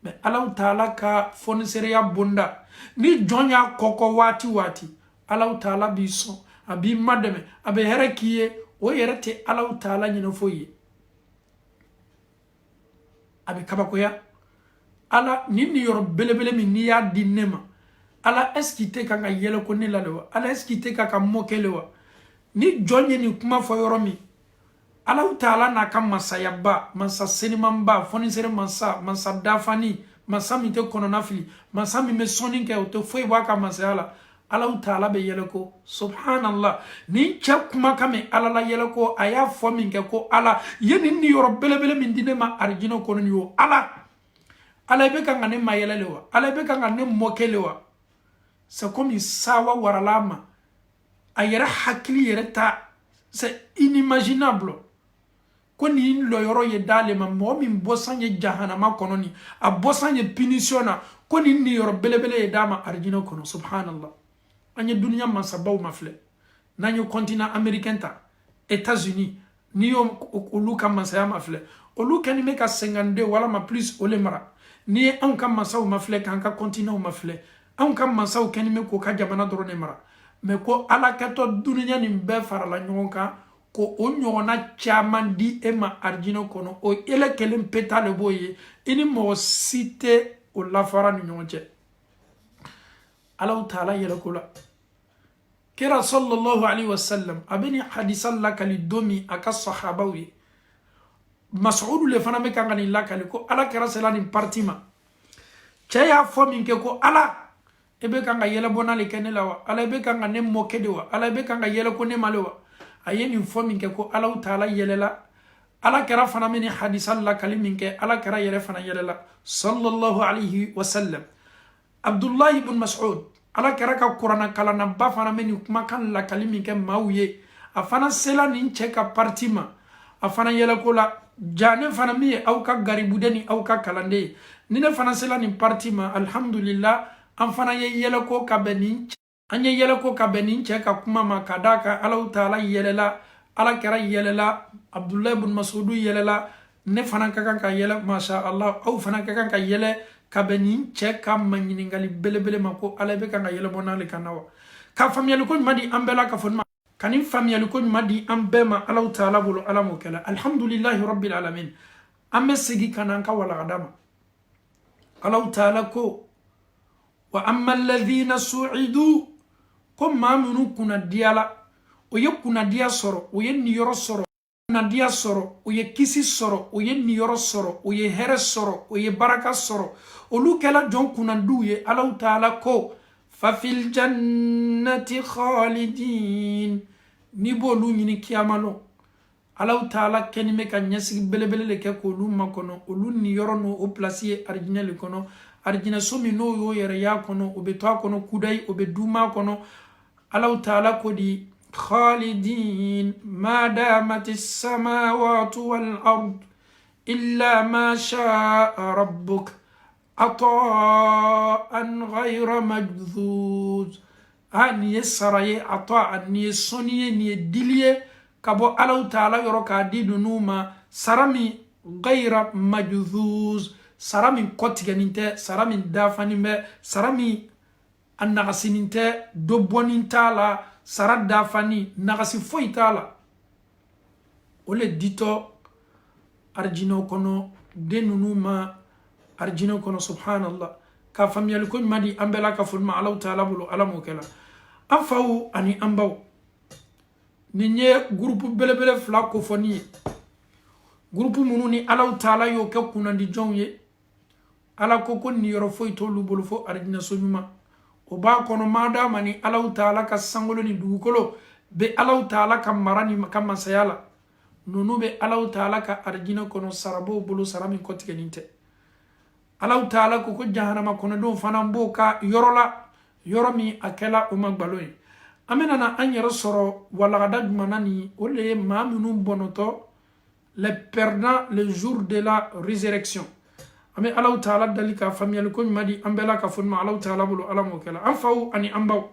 mais Allahu Taala ka fonisereya bonda ni jɔn y'a kɔkɔ waati waati Allahu Taala b'i sɔn a b'i madɛmɛ a bɛ hɛrɛ k'i ye o yɛrɛ tɛ Allahu Taala ɲinɛ foyi ye a bɛ kabakoya ala ni yɔrɔ belebele min n'i y'a di ne ma ala est-ce que tɛ kan ka yɛlɛ ko ne la de wa ala est-ce que tɛ kan ka mɔkɛ le wa ni jɔn ye nin kuma fɔ yɔrɔ min Allahu Taala n'a ka masayaba masa senimanba fonisere masa masa dafani masa min tɛ kɔnɔna fili masa min bɛ sɔnni kɛ o tɛ foyi bɔ a ka masaya la Allahu Taala bɛ yɛlɛ ko subhanallah ni cɛ kuma kan mɛn ala la yɛlɛ ko a y'a fɔ min kɛ ko ala ye nin yɔrɔ belebele min di ne ma arijinɛ kɔnɔ nin yo ala i bɛ kan ka ne mayɛlɛ le wa ala i bɛ kan ka ne mɔkɛ le wa c'est comme sawa warala ma a yɛrɛ hakili yɛrɛ ta c'est inimaginable ko nin lɔyɔrɔ ye d'ale ma mɔgɔ min bɔsan ye jahanama kɔnɔ nin a bɔsan ye punition na ko nin yɔrɔ belebele ye d'a ma arijinɛ kɔnɔ subhanallah an ye duniya mansabaw ma filɛ n'an ye continent américain ta États-Unis n'i y'o olu ka mansaya ma filɛ olu kɛlen bɛ ka 52 walama plus o le mara n'i ye anw ka mansaw ma filɛ k'an ka continent ma filɛ an ka masaw kɛni ko ka jamana dɔrɔn de mara mais ko ala kɛtɔ duniya nin bɛɛ farala ɲɔgɔn kan ko o ɲɔgɔnna caman di e ma arijinɛ kɔnɔ o ele kelen peta le b'o ye i ni mɔgɔ si tɛ o lafara ni ɲɔgɔn cɛ alaw taala yɛlɛko la kira sallallahu alaihi wasallam a bɛ ni hadisa lakali don min a ka sahabaw ye Mas'udu le fana bɛ kan ka nin lakali ko ala kɛra sela nin parti ma cɛ y'a fɔ min kɛ ko ala e bɛ kan ka yɛlɛbɔ n'ale kɛ ne la wa ala e bɛ kan ka ne mɔkɛ de wa ala e bɛ kan ka yɛlɛ ko ne ma le wa a ye nin fɔ min kɛ ko alaw taala yɛlɛla ala kɛra fana bɛ ni hadisa lakali min kɛ ala kɛra yɛrɛ fana yɛlɛla sallallahu alaihi wasallam Abdullah ibn Mas'ud ala kɛra ka kuranna kalanaba fana bɛ nin kumakan lakali min kɛ maaw ye a fana sela nin cɛ ka parti ma a fana yɛlɛ ko la ja ne fana min ye aw ka garibuden ni aw ka kalanden ye ni ne fana sela nin parti ma alhamdulillah an fana ye yɛlɛ ko ka bɛn nin cɛ an ye yɛlɛ ko ka bɛn nin cɛ ka kuma ma ka d'a kan alaw taala yɛlɛla ala kɛra yɛlɛla Abdullah ibn Mas'udu yɛlɛla ne fana ka kan ka yɛlɛ masha Allah aw fana ka kan ka yɛlɛ ka bɛn nin cɛ ka maɲiningali belebele ma ko ala bɛ kan ka yɛlɛbɔ n'ale kan na wa ka faamuyali ko ɲuman di an bɛɛ la ka fɔ kani faamuyali ko ɲuman di an bɛɛ ma alaw taala bolo ala m'o kɛla alhamdulillahi rabbil alamin an bɛ segi ka na an ka walagada ma alaw taala ko wa amma alladhina su'idu ko maa minnu kunnadiyala o ye kunnadiya sɔrɔ o ye niyɔrɔ sɔrɔ kunnadiya sɔrɔ o ye kisi sɔrɔ o ye niyɔrɔ sɔrɔ o ye hɛrɛ sɔrɔ o ye baraka sɔrɔ olu kɛla jɔn kunnadiw ye alaw taala ko fafil jannati khalidin ni b'olu ɲini kiyama lɔ alaw taala kɛni bɛ ka ɲɛsigi belebele le kɛ k'olu makɔnɔ olu niyɔrɔ n'o pilasi ye arijinɛ le kɔnɔ arijinɛ so min n'o y'o yɛrɛ y'a kɔnɔ o bɛ to a kɔnɔ kudayi o bɛ duma kɔnɔ alaw taala ko di khalidin ma damati samawatu wal ard illa ma sha'a rabbuk ata'an ghayra majzuz nin ye sara ye ata nin ye sɔnni ye nin ye dili ye ka bɔ alaw taala yɔrɔ k'a di ninnu ma sara min ghayra majzuz sara min kɔtigɛnin tɛ sara min dafanin bɛ sara min a nagasinin tɛ dɔ bɔnin t'a la sara dafani nagasi foyi t'a la o le ditɔ arijinɛw kɔnɔ den ninnu ma arijinɛw kɔnɔ subhanallah ka faamuyali ko ɲuman di an bɛɛ la ka foli ma alaw taala bolo ala m'o kɛla an faw ani an baw nin ye gurupu belebele fila kofɔni ye gurupu minnu ni alaw taala y'o kɛ kunnadijɔnw ye ala ko ko niyɔrɔ foyi t'olu bolo fo arijinɛso ɲuman o b'a kɔnɔ madama ni alaw taala ka sankolo ni dugukolo bɛ alaw taala ka mara ni ka masaya la ninnu bɛ alaw taala ka arijinɛ kɔnɔ sarabow bolo sara min kɔtigɛnin tɛ alaw taala ko jahanama kɔnɔdenw fana b'o ka yɔrɔ la yɔrɔ min a kɛla o ma gbalo ye an bɛna na an yɛrɛ sɔrɔ walagada jumɛn ni o de ye maa minnu bɔnɔtɔ les perdants le jour de la résurrection an bɛ alaw taala dali ka faamuyali ko ɲuman di an bɛɛ la ka fɔ ma alaw taala bolo ala m'o kɛla an faw ani an baw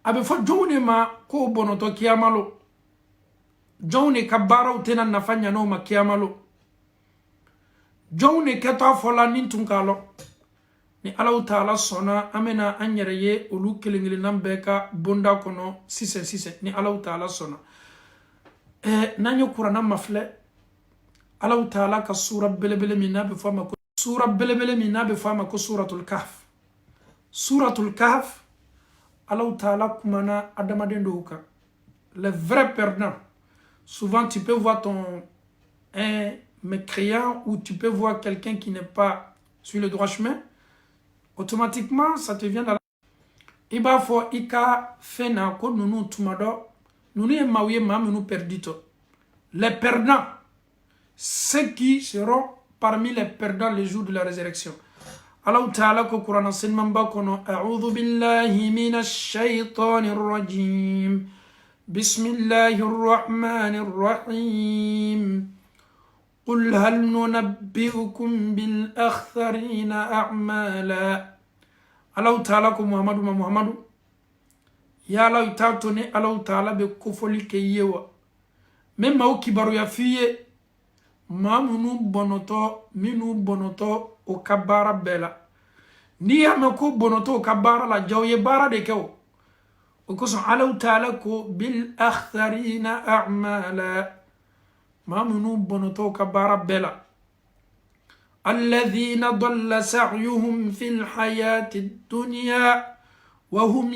a bɛ fɔ jɔnw de ma k'o bɔnɔtɔ kiyama lo jɔnw de ka baaraw tɛna nafa ɲan'o ma kiyama lo jɔnw de kɛtɔ a fɔla nin tun k'a lɔ ni alaw taala sɔnna an bɛna an yɛrɛ ye olu kelen kelenna bɛɛ ka bonda kɔnɔ sisan ni alaw taala sɔnna n'an ye kuranna mafilɛ alaw taala ka sura belebele min n'a bɛ fɔ a ma ko suratul kahf suratul kahf alaw taala kumana adamaden dɔw kan les vrais perdants souvent tu peux voir un mécréant ou tu peux voir quelqu'un qui n'est pas sur le droit chemin automatiquement ça te vient dans la i b'a fɔ i ka fɛn na ko ninnu tuma dɔ ninnu ye maaw ye maa minnu perditɔ les perdants ceux qui seront parmi les perdants le jour de la résurrection alaw taala ko kuranna senmanba kɔnɔ a'udhu billahi minash shaitanir rajim bismillahir rahmanir rahim قل هل ننبئكم بالأخسرين أعمالا alaw taala ko muhammadu ya alaw tato ne alaw taala be kofoli ke yewa même maaw kibaruya fiye maa minnu bɔnɔtɔ o ka baara bɛɛ la ni ya me ko bonoto ka bara la jawye bara de kew o ko so alaw taala ko bil akhtarina a'mala mamunu bonoto ka bara bela الذين ضل سعيهم في الحياة الدنيا وهم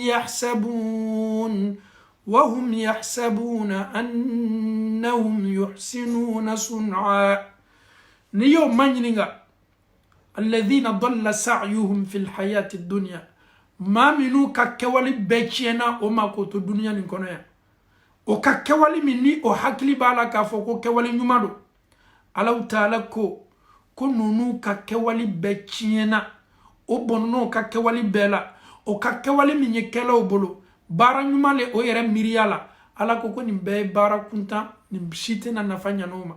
يحسبون أنهم يحسنون صنعا نيو مانينغا الذين ضل سعيهم في الحياة الدنيا ما منو كاكوالي بيتشينا وما كوتو الدنيا نكونيا او كاكوالي مني او حكلي بالا كافوكو كوالي نيمادو علو تالكو kununu ka kewali be tiena o bonno ka kewali bela o ka kewali minye kela o bolo bara nyumale o yere miriala ala ko ni be bara kunta ni bishite na nafanya noma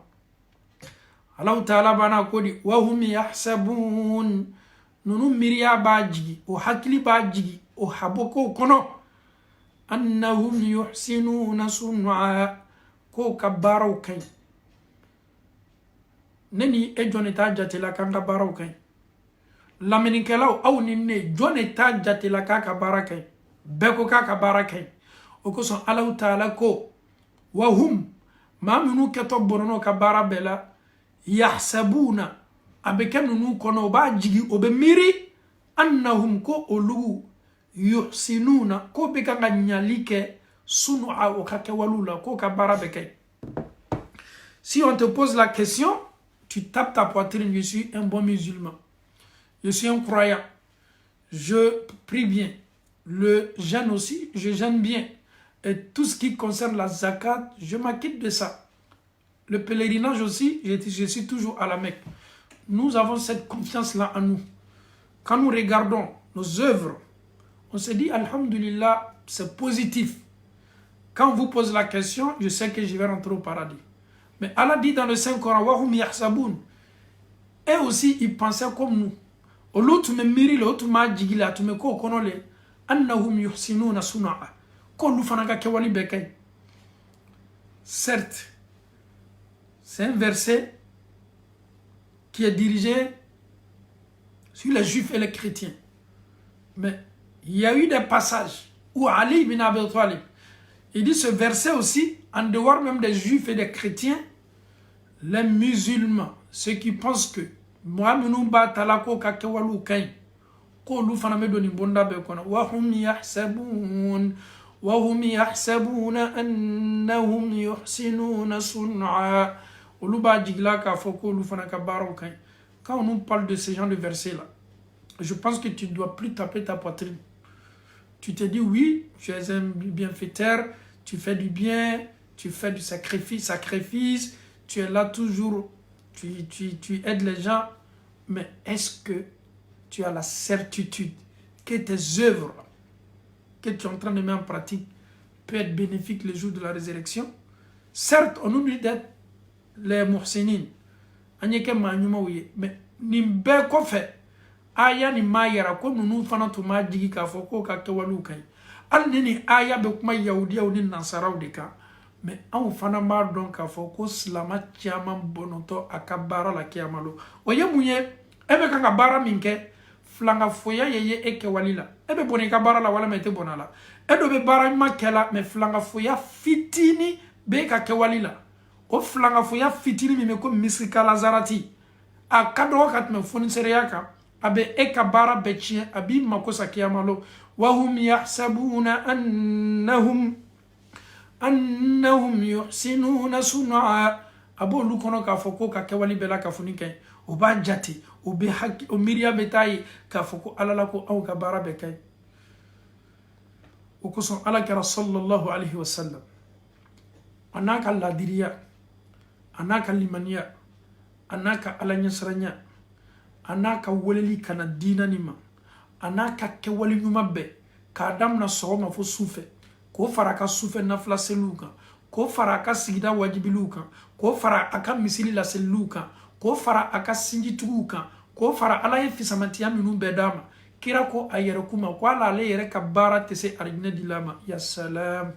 ala taala bana ko di wa hum yahsabun nunu miriya bajigi o hakli bajigi o haboko kono annahum yuhsinuna sun'a ko ka baraw kay neni e joneta jatela kanga baraw kay laminikelaw aw ninne joneta jatela kaka barakay beko kaka barakay o ko son Allah taala ko wa hum ma minu keto bonono ka barabela yahsabuna abekenu kono ba jigi obe miri annahum ko olu yuhsinuna ko be kanga nyalike sun'a o kake walula ko ka barabekay. Si on te pose la question, tu tapes ta poitrine, je suis un bon musulman. Je suis un croyant. Je prie bien. Le jeûne aussi, je jeûne bien. Et tout ce qui concerne la zakat, je m'acquitte de ça. Le pèlerinage aussi, je suis toujours à la Mecque. Nous avons cette confiance-là en nous. Quand nous regardons nos œuvres, on se dit, alhamdulillah, c'est positif. Quand on vous pose la question, je sais que je vais rentrer au paradis. Mais Allah dit dans le Saint-Coran, wahum yahsaboun. Et aussi, ils pensaient comme nous. Au lieu de me miri, l'autre m'a dit, tu me connais, annahum yuhsinuna sun'a. Ko nous fanaka kewali bekay. Certes, c'est un verset qui est dirigé sur les juifs et les chrétiens. Mais il y a eu des passages où Ali ibn Abi Talib, il dit ce verset aussi, en dehors même des juifs et des chrétiens, les musulmans, ceux qui pensent que moi, Mounoumba Talako Kakewalu Kain, ko lu fana me doni bonda be kono wa hum yahsabuna annahum yuhsinuna sun'a. Oluba jigla ka foko lu fana ka baro kain. Quand on nous parle de ces genres de versets là, je pense que tu ne dois plus taper ta poitrine. Tu te dis oui, tu es un bienfaiteur, tu fais du bien, tu fais du sacrifice, tu es là toujours, tu aides les gens, mais est-ce que tu as la certitude que tes œuvres que tu es en train de mettre en pratique peuvent être bénéfiques le jour de la résurrection? Certes, on oublie d'être les muhsinin, mais nimbe ko fait aya ni mayara ko nunu fana to ma jigi ka foko ka kewalu kai al nini aya be kuma yahudi ou ni nasaraw de ka mais an fana ma don ka foko slama tiama bononto akabara la kiamalo oye munye ebe kanga bara minke flanga foya yeye ekewalila ebe boni ka bara la wala mete bonala edo be bara makela me flanga foya fitini be ka kewalila o flanga foya fitini mi me ko misrika lazarati akado kat me foni seriaka abe eka bara bechien abi makosa kiyamalo wahum yahsabuna annahum yuhsinuna sun'a. Abo lukono ka foko ka kewali bela ka funike o ba jati o be haki o miriya betayi ka foko alala ko aw ka bara bekay o ko son alakara sallallahu alayhi wa sallam anaka ladiriya anaka limaniya anaka alanyasranya anaka woleli kana dina nima anaka kewali nyuma be ka adam na soma fo sufe ko faraka sufe na flaseluka ko faraka sigida wajibiluka ko fara aka misili la seluka ko fara aka sinjituka ko fara ala yefisamantiya minu bedama kira ko ayere kuma ko ala le yere ka bara tese arjina dilama ya salam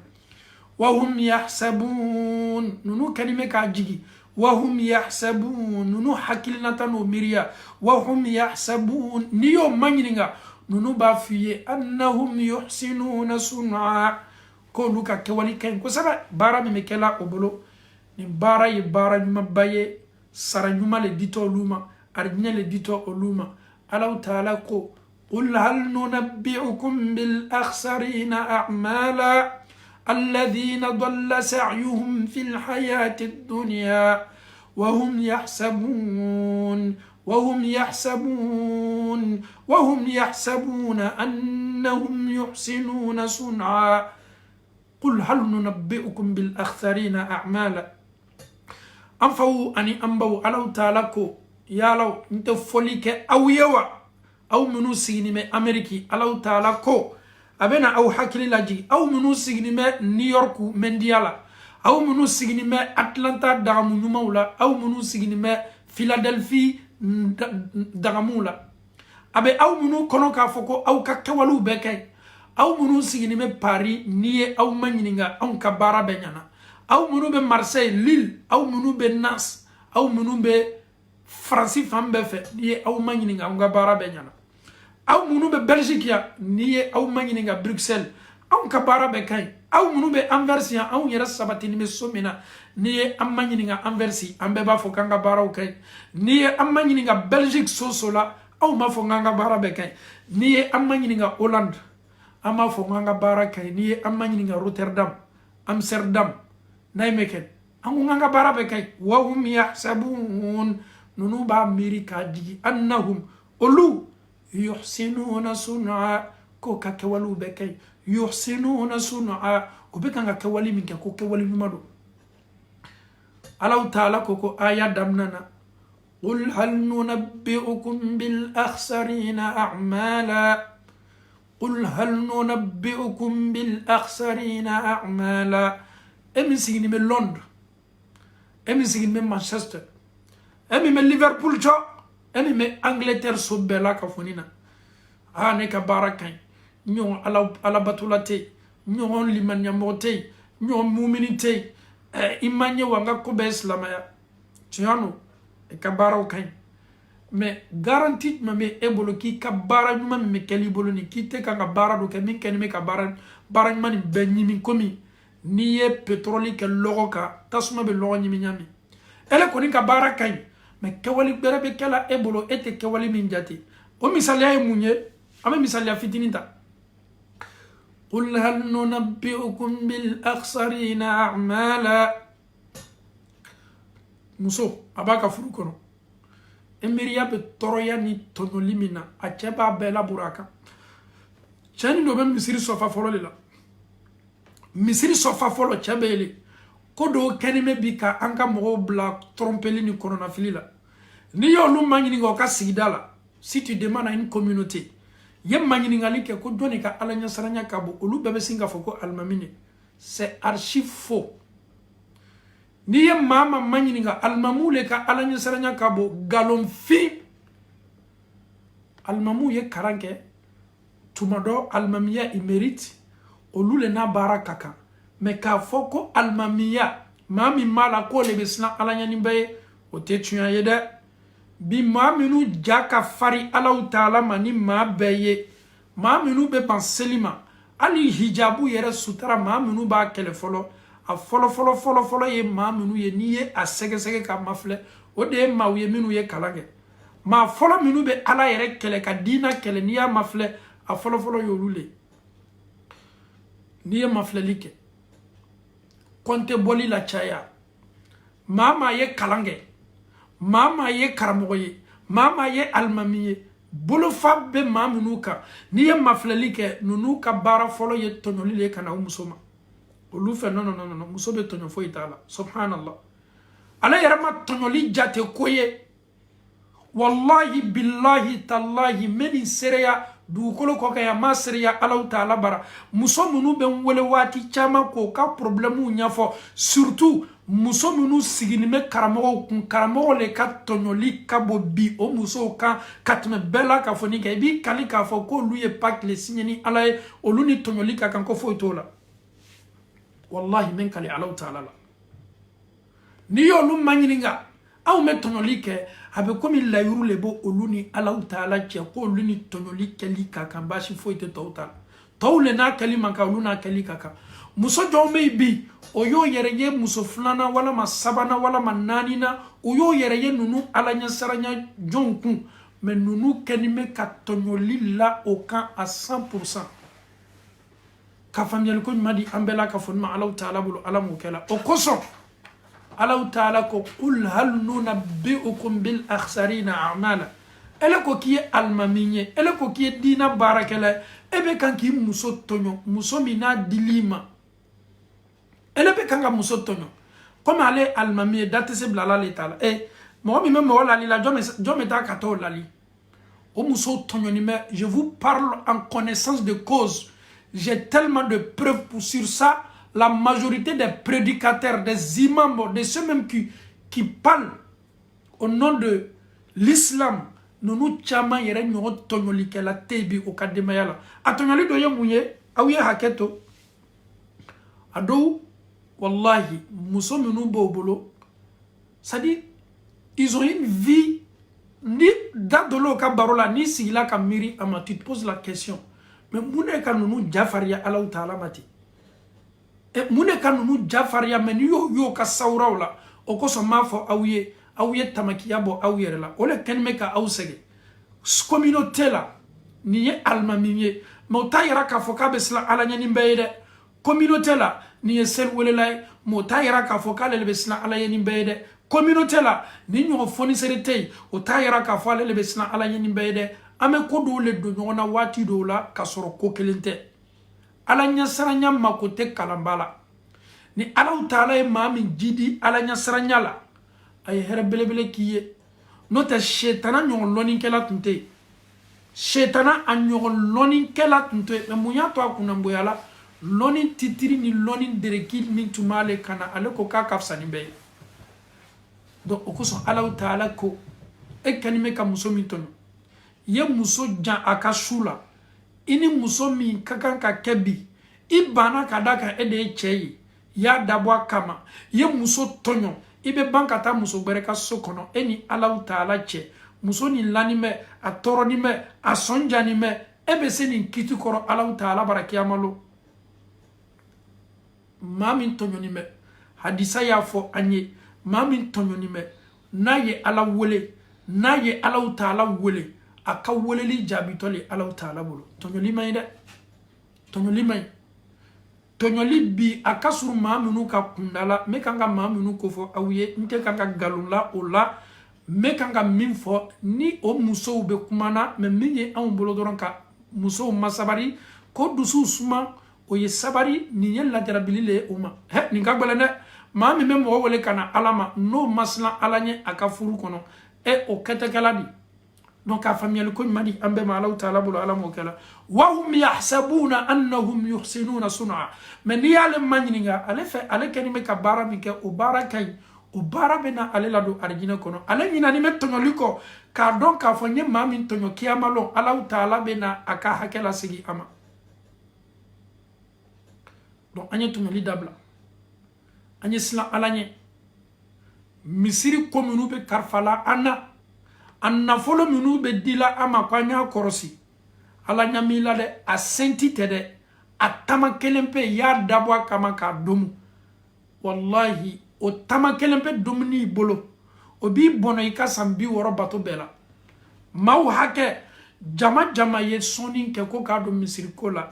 wa hum yahsabun nunu kalime ka jigi وهم يحسبون نونو حكيلنا تنو ميريا وهم يحسبون نيو مانينغا نونو بافيه أنهم يحسنون صنعا كولوكا كوالي كين كوسبا بارا ميكلا أوبولو نبارا يبارا نمباية سارا نيوما لديتو لوما أرجنا لديتو أولوما ألو تالاكو قل هل ننبئكم بالأخسرين أعمالا الذين ضل سعيهم في الحياة الدنيا وهم يحسبون أنهم يحسنون صنعا قل هل ننبئكم بالأخسرين أعمالا أنفو أني أنبو ألو تالاكو يالو انت فوليك أو يوا أو منو سيني أمريكي ألو تالاكو أبنا أو حكي لاجي أو منو سيغني ما نيويورك منديالا أو منو سيغني ما أتلانتا دغمو نمولا أو منو سيغني ما فيلادلفي دغمولا أبي أو منو كونو كافوكو أو كاكوالو بكاي أو منو سيغني ما باري نيه أو منينغا أو كبارا بنيانا أو منو بمارسي ليل أو منو بناس أو منو بفرنسي فام بفه نيه أو منينغا أو كبارا بنيانا aw munu be Belgique ya niye aw manyininga Bruxelles aw kabara be kay aw munu be Anvers ya aw yera sabati ni somina niye am manyininga Anvers ambe ba fo kanga bara kay niye am manyininga Belgique sosola aw ma fo kanga bara be kay niye am manyininga Hollande ama fo kanga bara kay niye am manyininga Rotterdam Amsterdam naymeken angu kanga bara be kay wa hum yahsabun nunu ba Amerika digi annahum olu يحسنون صنعا كوكا كوالو بكاي يحسنون صنعا وبكا كوالي منك كوكا كوالي ممدو الله تعالى كوكو آية دمنانا قل هل ننبئكم بالأخسرين أعمالا قل هل ننبئكم بالأخسرين أعمالا أمي سيغني من لندن أمي سيغني من مانشستر أمي من ليفربول جو أمي من أنجلترا سوبلا كفونينا نيكا باراكاي نيون على بطولتي نيون لمن يموتي نيون مؤمنتي إيمانيا وانغا كوبا إسلاميا تيانو كباراكاي mais garantie ma me ebolo ki kabara nyuma me keli bolo ni kite ka bara do ke min ken me ka bara mani benyi min komi niye petroli ke logo ka tasuma be logo nyimi nyami ele ko ni ka bara kay mais kewali bere be kala ebolo ete kewali min jati o misali ay munye ame misali fitininta قل هل ننبئكم بالأخسرين أعمالا muso abaka furu kono emiriya be toroya ni tono limina a cheba bela buraka chani do be misiri sofa folo lela misiri sofa folo chebele kodo kenime bika anka mo bla trompeli ni corona filila ni yo lu mangini ngo ka sigidala si tu demandes à une communauté yem mangini ngali ke ko doni ka alanya saranya kabo olu bebe singa foko almamine c'est archi faux. Ni ye mama manyininga almamu le ka alanya saranya kabo galon fi almamu ye karanke tumado almamiya imerite olule na barakaka me ka foko almamiya mami mala ko le besna alanya nimbe o tetuya yede bi maminu jaka fari alau taala mani ma beye maminu be ban selima ali hijabu yere sutara maminu ba kele folo a folo ye ma minu ye ni ye a sege ka mafle o de ma ye minu ye kalange ma folo minu be ala yere kele ka dina kele ni ya mafle a folo yo lule ni ye mafle like konte boli la chaya mama ye kalange mama ye karamogo ye mama ye almamiye bolo fabbe ma minu ka ni ye mafle like nunu ka bara folo ye tonoli le kana umusoma olu fe non muso be tonyo fo itala subhanallah ala yarama tonyoli jate koye wallahi billahi tallahi meni sereya du kolo ko kaya masriya ala taala bara muso munu ben wele wati chama ko ka problème nya fo surtout muso munu sigini me karamo le ka tonyoli ka bobi o muso ka katme bela ka foni ka bi kali ka fo ko luye pak le signeni ala olu ni tonyoli ka kan ko fo itola والله من كلي علو تعالى ni y'olu maɲininka aw me tɔɲɔli kɛ a bɛ komi layiru le bo olu ni Alahu Taala cɛ ko olu ni tɔɲɔli kɛli ka kan baasi foyi tɛ tɔw ta tɔw le n'a kɛli man kan olu n'a kɛli ka kan muso jɔn bɛ yen bi o y'o yɛrɛ ye muso filanan walama sabanan walama naaninan o y'o yɛrɛ ye ninnu ala ɲɛsaranya jɔnw kun mais ninnu kɛni bɛ ka tɔɲɔli la o kan à 100%. ka faamuyali ko ɲuman di an bɛɛ la ka fɔ ma Alahu Taala bolo ala m'o kɛ la o kosɔn Alahu Taala ko qul hal nunabbi'ukum bil akhsarina a'mala ele ko k'i ye alimami ye ele ko k'i ye diina baarakɛla ye e bɛ kan k'i muso tɔɲɔ muso min n'a dil'i ma ele bɛ kan ka muso tɔɲɔ comme ale ye alimami ye da tɛ se bila ala le ta la mɔgɔ min bɛ mɔgɔ lali la jɔn bɛ taa ka t'o lali o muso tɔɲɔni bɛ je vous parle en connaissance de cause j'ai tellement de preuves pour sur ça. La majorité des prédicateurs, des imams, de ceux même qui parlent au nom de l'islam, nous chama yere nyogo tonyoli ke la tebi o kademaya la. Atonyoli do ye munye, awiye haketo. Ado wallahi muso menu bobolo. Ça dit ils ont une vie ni dadolo ka barola ni sigila ka miri ama tu te poses la question. Mais mune ka nunu jafaria Allah Taala mati. Mune ka nunu jafaria men yo ka sawraw la o ko so ma fo awye tamakiya bo awyere la o le ken me ka awsege communauté la ni ye almamiye mo tayira ka fo ka besla ala nyani mbeyde communauté la ni ye sel wele lay mo tayira ka fo ka le besla ala nyani mbeyde communauté la ni nyo foni serete o tayira ka fo le besla ala nyani mbeyde ame ko do le do nyona wati do la ka soro ko kelente ala nyasaranya makote kalambala ni Alahu Taala ye maa min jidi ala nyasaranya la ay hɛrɛ belebele k'i ye n'o tɛ shetana ɲɔgɔn lɔnnikɛla tun tɛ yen shetana a ɲɔgɔn lɔnnikɛla tun tɛ yen mais mun y'a to a kunnanboya la lɔnni titiri ni lɔnni dereki min tun b'ale kan na ale ko k'a ka fisa ni bɛɛ ye donc o kosɔn Alahu Taala ko e kɛni bɛ ka muso min tɔɲɔ ye muso jan a ka su la i ni muso min ka kan ka kɛ bi i banna ka da kan e de ye cɛ ye y'a dabɔ a kama ye muso tɔɲɔ i bɛ ban ka taa muso gbɛrɛ ka so kɔnɔ e ni Alahu Taala cɛ muso nin lani bɛ a tɔɔrɔni bɛ a sɔnjani bɛ e bɛ se nin kiti kɔrɔ Alahu Taala bara kiyama lo maa min tɔɲɔni bɛ hadisa y'a fɔ an ye maa min tɔɲɔni bɛ n'a ye Ala wele n'a ye Alahu Taala wele a ka weleli jaabitɔ le Alahu Taala bolo tɔɲɔli man ɲi dɛ tɔɲɔli man ɲi tɔɲɔli bi a ka surun maa minnu ka kunda la n bɛ kan ka maa minnu ko fɔ aw ye n tɛ kan ka nkalon la o la n bɛ kan ka min fɔ ni o musow bɛ kuma na mais min ye anw bolo dɔrɔn ka musow masabari ko dusuw suma o ye sabari nin ye lajarabili le ye o ma nin ka gɛlɛn dɛ maa min bɛ mɔgɔ wele ka na Ala ma n'o masina Ala ɲɛ a ka furu kɔnɔ o kɛtɛkɛla di donc a faamuyali ko ɲuman di an bɛɛ ma Alahu Taala bolo Ala m'o kɛ la wa hum yahsabuna annahum yuhsinuna sun'a mais n'i y'ale maɲininka ale fɛ ale kɛni bɛ ka baara min kɛ o baara ka ɲi o baara bɛ na ale la don arijinɛ kɔnɔ ale ɲinani bɛ tɔɲɔli kɔ k'a dɔn k'a fɔ n ye maa min tɔɲɔ kiyama lon Alahu Taala bɛ na a ka hakɛ lasegin a ma donc an ye tɔɲɔli dabila an ye siran Ala ɲɛ misiri ko minnu bɛ kalifa la an na a nafolo minnu bɛ di la an ma ko an y'a kɔrɔsi Ala ɲami la dɛ a senti tɛ dɛ a tama kelen pe y'a dabɔ a kama k'a domu wallahi o tama kelen pe domuni i bolo o b'i bɔnɔ i ka san 60 bato bɛɛ la maaw hakɛ jama jama ye sɔnni kɛ ko k'a don misiri ko la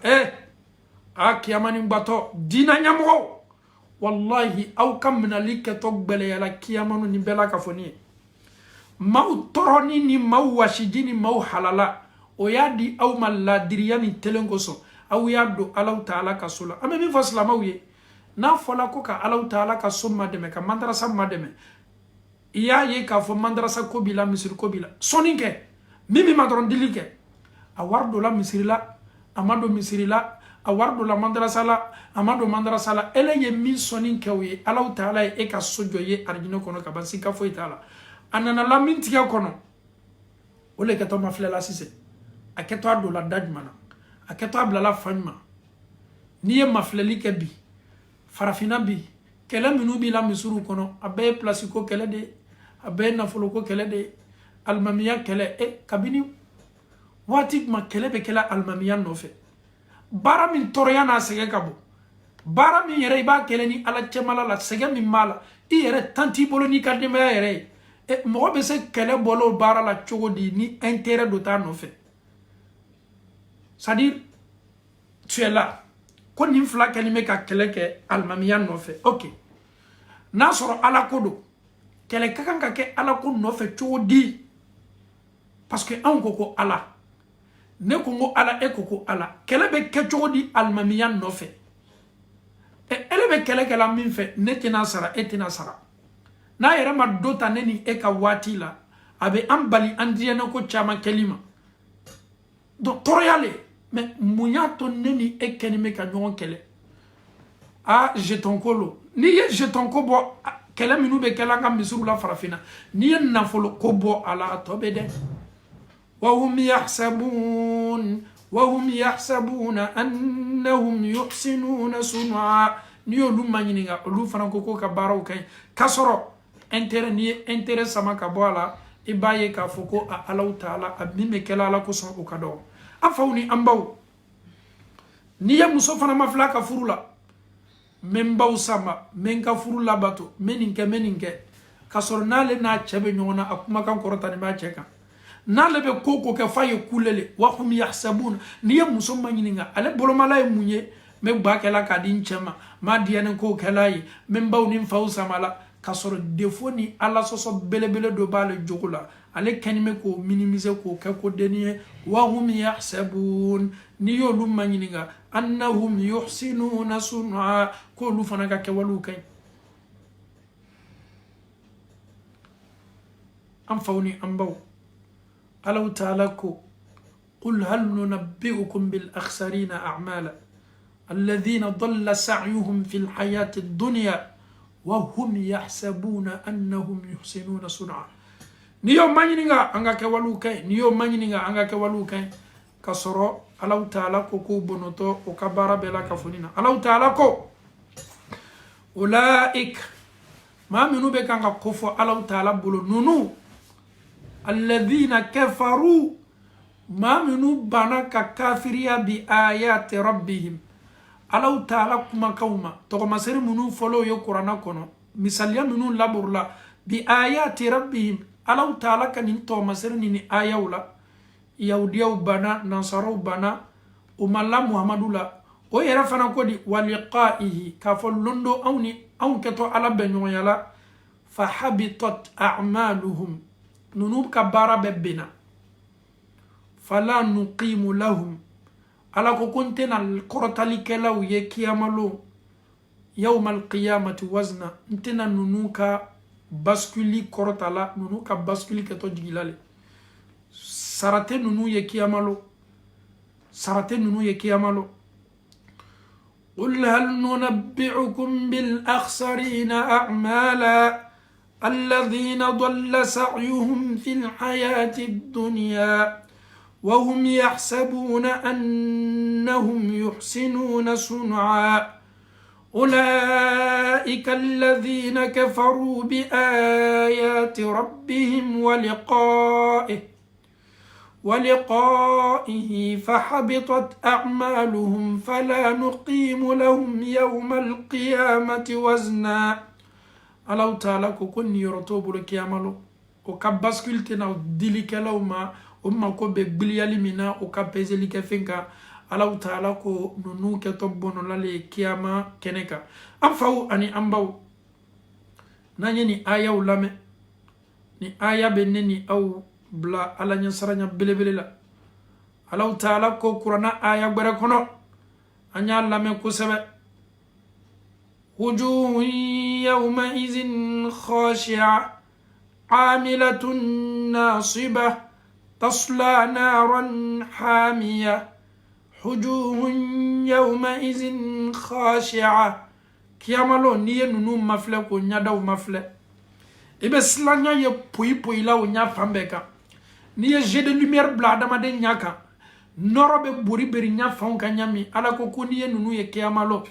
a kiyamani batɔ diina ɲɛmɔgɔw wallahi aw ka minali kɛtɔ gbɛlɛyala kiyamanu ni bɛɛ la ka fɔ nin ye maaw tɔɔrɔni ni maaw wasiji ni maaw halala o y'a di aw ma ladiriya ni telen kosɔn aw y'a don Alahu Taala ka so la an bɛ min fɔ silamɛw ye n'a fɔla ko ka Alahu Taala ka so madɛmɛ ka madarasa madɛmɛ i y'a ye k'a fɔ madarasa ko b'i la misiri ko b'i la sɔnni kɛ min ma dɔrɔn dili kɛ a wari dɔ la misiri la a ma don misiri la a wari dɔ la madarasa la a ma don madarasa la ele ye min sɔnni kɛ o ye Alahu Taala ye e ka so jɔ ye arijinɛ kɔnɔ ka ban sika foyi t'a la a nana la min tigɛ kɔnɔ o le kɛtɔ ma filɛ la sisan a kɛtɔ a don la da jumɛn na a kɛtɔ a bilala fa ɲuman n'i ye mafilɛli kɛ bi farafinna bi kɛlɛ minnu b'i la misiriw kɔnɔ a bɛɛ ye place ko kɛlɛ de ye a bɛɛ ye nafolo ko kɛlɛ de ye alimamiya kɛlɛ kabini waati ma kɛlɛ bɛ kɛla alimamiya nɔfɛ baara min tɔɔrɔya n'a sɛgɛn ka bon baara min yɛrɛ i b'a kɛlɛ ni ala cɛmala la sɛgɛn min b'a la i yɛrɛ tan t'i bolo n'i ka denbaya yɛrɛ ye mɔgɔ bɛ se kɛlɛ bɔl'o baara la cogo di ni intérêt dɔ t'a nɔfɛ c'est-à-dire tu es là ko nin fila kɛlen bɛ ka kɛlɛ kɛ alimamiya nɔfɛ ok n'a sɔrɔ ala ko don kɛlɛ ka kan ka kɛ ala ko nɔfɛ cogo di parce que anw ko ko ala ne ko ko ala e ko ko ala kɛlɛ bɛ kɛ cogo di alimamiya nɔfɛ ele bɛ kɛlɛ kɛla min fɛ ne tɛna sara e tɛna sara n'a yɛrɛ ma dɔ ta ne ni e ka waati la a bɛ an bali an diɲɛna ko caman kɛli ma donc tɔɔrɔya le mais mun y'a to ne ni e kɛlen bɛ ka ɲɔgɔn kɛlɛ jeton ko lo n'i ye jeton ko bɔ kɛlɛ minnu bɛ kɛla an ka misiriw la farafinna n'i ye nafolo ko bɔ a la a tɔ bɛ dɛ وهم يحسبون أنهم يحسنون صنعا نيو لما ينيغا لو فانا كوكو كبارو كاي كاسورو انتر ني انتر سما كبوالا ibaye ka foko a Allah taala abime kala la ko son o kado afawni ambaw ni ya muso fana mafla ka furula membaw sama men ka furula bato meninke kasoro nale na chebe nyona akuma kan korota ni ma cheka nale be koko ke faye kulele wa hum yahsabun ni ya muso manyininga ale bolomala e munye me bakela ka din chema ma diane ko kelai membaw nim fawsa mala kasoro defo ni ala soso belebele do bale jogula ale kanime ko minimiser ko ke ko deniye wa hum yahsabun ni yo lum manyininga annahum yuhsinuna sun'a ko lu fana ka ke walu kay am fawni ambaw Allah ta'ala ko qul hal nunabbi'ukum bil akhsarina a'mala alladhina dhalla sa'yuhum fil hayati ad-dunya وهم يحسبون أنهم يحسنون صنعا نيو مانينغا أنغا كوالوكاي نيو مانينغا أنغا كوالوكاي كسرو الله تعالى كوكو بنوتو وكبارا بلا كفونينا الله تعالى كو أولئك ما منو بكانغا كفو الله تعالى بلو نونو الذين كفروا ما منو بنا ككافريا بآيات ربهم Allah ta'ala kuma kauma to masere munu follow yo qur'ana kono misaliya munu laburla bi ayati rabbihim Allah ta'ala kanin to masere ni ayawla yawdiyaw bana nasaraw bana umalla muhammadula o yera fana ko di waliqaihi ka follondo awni aw keto ala benyo yala fa habitat a'maluhum nunub kabara bebina fala nuqimu lahum ala ko kontena korotali kelaw ye kiyamalo yawmal qiyamati wazna ntena nunuka baskuli korotala nunuka baskuli keto jigilale sarate nunu ye kiyamalo قل هل ننبئكم بالأخسرين أعمالا الذين ضل سعيهم في الحياة الدنيا وهم يحسبون أنهم يحسنون صنعا أولئك الذين كفروا بآيات ربهم ولقائه فحبطت أعمالهم فلا نقيم لهم يوم القيامة وزنا الله تعالى كون يرتوب القيامة وكبسكلتنا ودلك لوما umma ko be biliyali mina o ka pezeli ke fenka Allah ta'ala ko nunu ke to bono lale kiyama keneka afaw ani ambaw nanye ni aya ulame ni aya beneni aw bla ala nya saranya belebele la Allah ta'ala ko qur'ana aya gbere kono anya lame ko sebe wujuhun yawma izin khashi'a amilatun nasibah تصلى نارا حامية وجوه يومئذ خاشعة كيامالو نيه نونو مفله كو نياداو مفله ibe slanya ye pui la o nya fambeka niye jeu de lumière bla dama de nyaka norobe buri beri nya fon kanyami ala ko kuniye nunu ye kiyamalo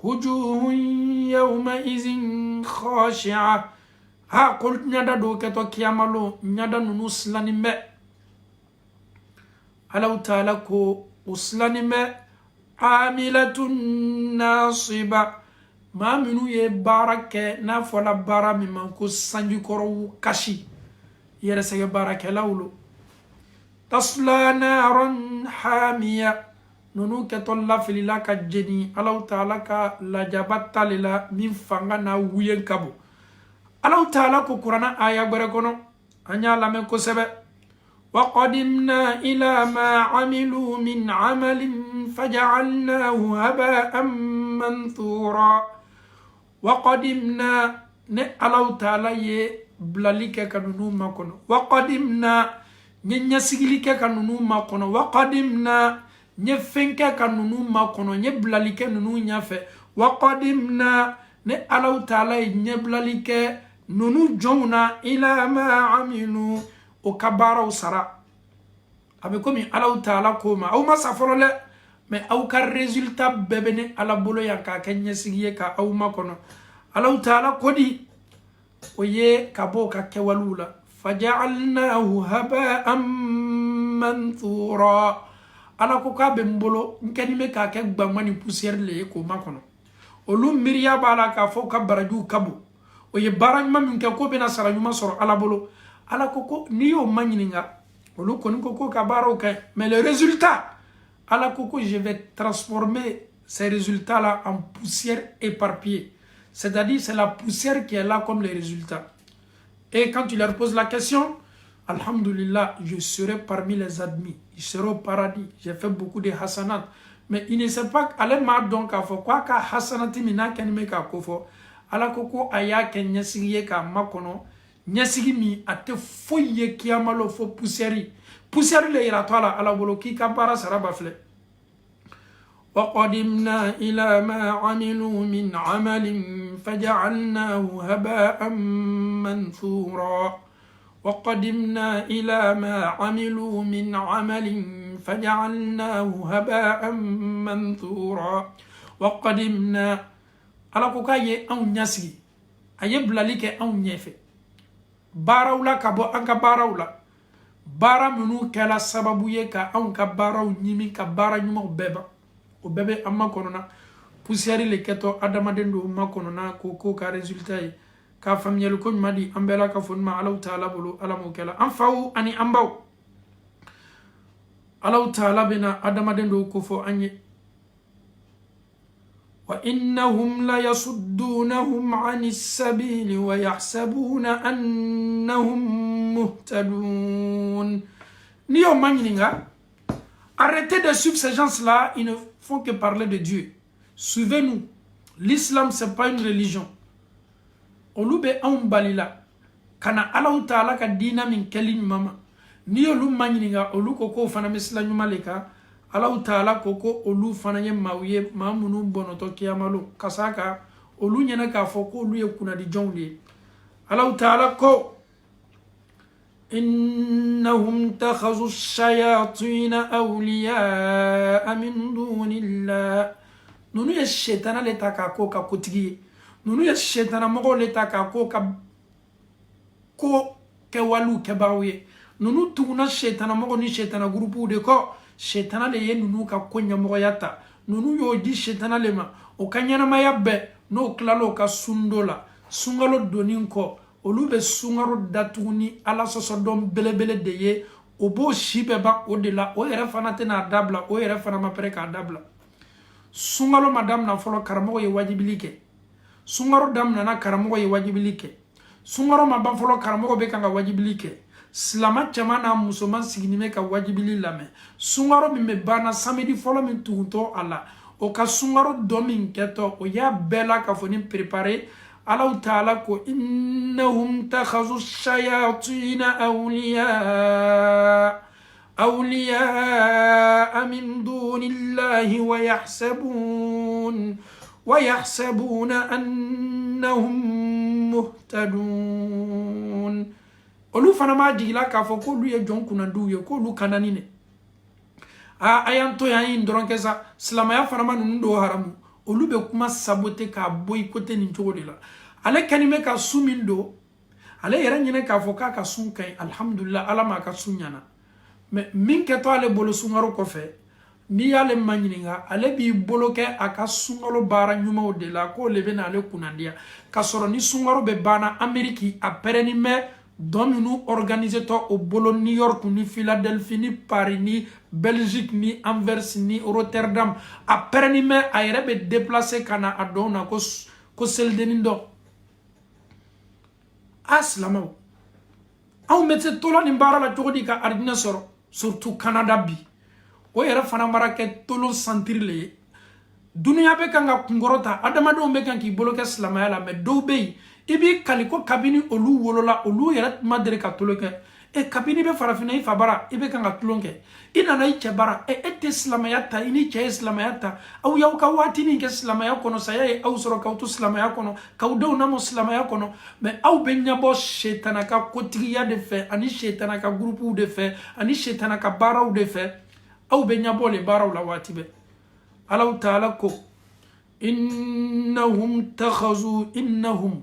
wujuhun yawmaizin khashi'a ha kol nyada do keto kiyamalo nyada nunu silanimbe Allah ta'ala ko usilanimbe amilatun nasiba ma minu ye barake na fola bara mi man ko sanji koro kashi yere sege barake lawlo tasla naran hamiya nunu ketol la filila ka jeni Allah ta'ala ka lajabata lila min fanga na wuyen kabo Allah ta'ala ko Qur'ana aya bare kono anya lame ko sebe wa qadimna ila ma amilu min amalin faj'alnahu haba'an manthura wa qadimna ne Allah ta'ala ye blalike kanunu makono wa qadimna nyanya sigilike kanunu makono wa qadimna nye fenke kanunu makono nye blalike nunu nyafe wa qadimna ne Allah ta'ala nye blalike nunu jona ila ma amilu o kabara o sara abe komi Allah ta'ala koma aw masafolo le mais aw ka resultat bebene ala bolo yanka kenya sigiye ka aw makono Allah ta'ala kodi o ye kabo ka kewalula faja'alnahu haba'an manthura ala ko ka be mbolo nkani me ka ke gbamani poussière le ko makono olu miriya bala ka fo ka baraju kabo o ye barajma min ke ko bena sarajuma soro ala bolo ala ko ni yo magninga olu ko ko ka baro ka mais le résultat ala ko je vais transformer ces résultats là en poussière éparpillée, c'est-à-dire c'est la poussière qui est là comme les résultats. Et quand tu leur poses la question, alhamdulillah, je serai parmi les admis, je serai au paradis, j'ai fait beaucoup de hasanat, mais il ne sait pas aller mal donc à fo quoi ka hasanati mina kanime ka kofo ala koko aya ken nyasigi ka makono nyasigi mi ate foye kiyamalo fo poussière le ira tola ala bolo ki ka bara saraba fle wa qadimna ila ma amilu min amalin faj'alnahu haba'an manthura wa qadimna ila ma amilu min amalin faj'alnahu haba'an manthura wa qadimna ala ko kaye an nyasigi aye blalike an nyefe barawla ka bo an ka barawla bara munu kala sababu ye ka an ka baraw nyimi ka bara nyuma beba o bebe amma konona poussière le keto adamaden do makonona ko ka résultat ka famiyel ko madi ambela ka fonma Allah ta'ala bolo ala mo kala an fawu ani ambaw Allah ta'ala bena adamaden do ko fo anye وإنهم ليصدونهم عن السبيل ويحسبون أنهم مهتدون. Arrêtez de suivre ces gens-là, ils ne font que parler de Dieu. Suivez-nous. L'islam, ce n'est pas une religion. Olube balila. Kana Allah Ta'ala ka dina min kelin mama. Ni olu manyininga olu koko fana misla nyuma leka. Allah Ta'ala koko olu fana ye mawye mamunu bonoto kiyamalo kasaka olu nyana ka foko olu ye kuna di jongle Allah Ta'ala ko innahum takhazu shayatin awliya min dunillah nunu ye shetana le taka ko ka kotigi nunu ye shetana mogo le taka ko ka ko ke walu ke bawe nunu tuna shetana mogo ni shetana grupu de ko shetana le ye nunu ka konya mogoyata nunu yo di shetana le ma o kanyana mayabbe no klalo ka sundola sungalo doninko olube sungaro datuni ala soso dom belebele de ye obo shibe ba odela o yere fana tena dabla o yere fana mapere ka dabla sungalo madam na folo karamo ye wajibilike sungaro dam na karamo ye wajibilike sungaro mabam folo karamo be kanga wajibilike Slama chamana musoman siginime ka wajibili lame sungaro mi me bana samedi folo mi tuunto ala o ka sungaro domin keto o ya bela ka foni préparer Allah Ta'ala ko innahum takhazu shayatin awliya min dunillahi wa yahsabuna annahum muhtadun. Olu fana ma jigila ka fo ko lu ye jon kunandu ye ko lu kananine a ayanto ya yin doron kesa silamaya fana ma nunu do haramu olu be kuma saboter ka boycotter nin cogo de la ale kanime ka su min do ale yɛrɛ ɲinɛ k'a fɔ k'a ka sun kaɲi alhamdulillah ala ma ka sun ɲana mais min kɛtɔ ale bolo sunkaro kɔfɛ n'i y'ale ma ɲininka ale b'i bolo kɛ a ka sunkalo baara ɲumanw de la k'o le bɛna ale kunnadiya ka sɔrɔ ni sunkaro bɛ banna Amérique a pɛrɛni mɛ dɔn minnu organiser tɔ o bolo New York ni Philadelphie ni Paris ni Belgique ni Anvers ni Rotterdam a pɛrɛni mɛ a yɛrɛ bɛ déplacer ka na a dɔn na ko selidenni dɔ a silamɛw anw bɛ se tola nin baara la cogo di ka aridinɛ sɔrɔ surtout Canada bi o yɛrɛ fana mara kɛ tolon santiri le ye duniya bɛ kan ka kunkɔrɔta adamadenw bɛ kan k'i bolo kɛ silamɛya la mais dɔw bɛ yen i b'i kali ko kabini olu wolola olu yɛrɛ ma deli ka tulon kɛ kabini bɛ farafinna i fa bara i bɛ kan ka tulon kɛ i nana i cɛ bara e tɛ silamɛya ta i ni cɛ ye silamɛya ta aw y'aw ka waati nin kɛ silamɛya kɔnɔ saya ye aw sɔrɔ k'aw to silamɛya kɔnɔ k'aw denw lamɔ silamɛya kɔnɔ mais aw bɛ ɲɛbɔ setana ka kotigiya de fɛ ani setana ka gurupuw de fɛ ani setana ka baaraw de fɛ aw bɛ ɲɛbɔ le baaraw la waati bɛɛ Allahu Ta'ala ko innahum takhazu innahum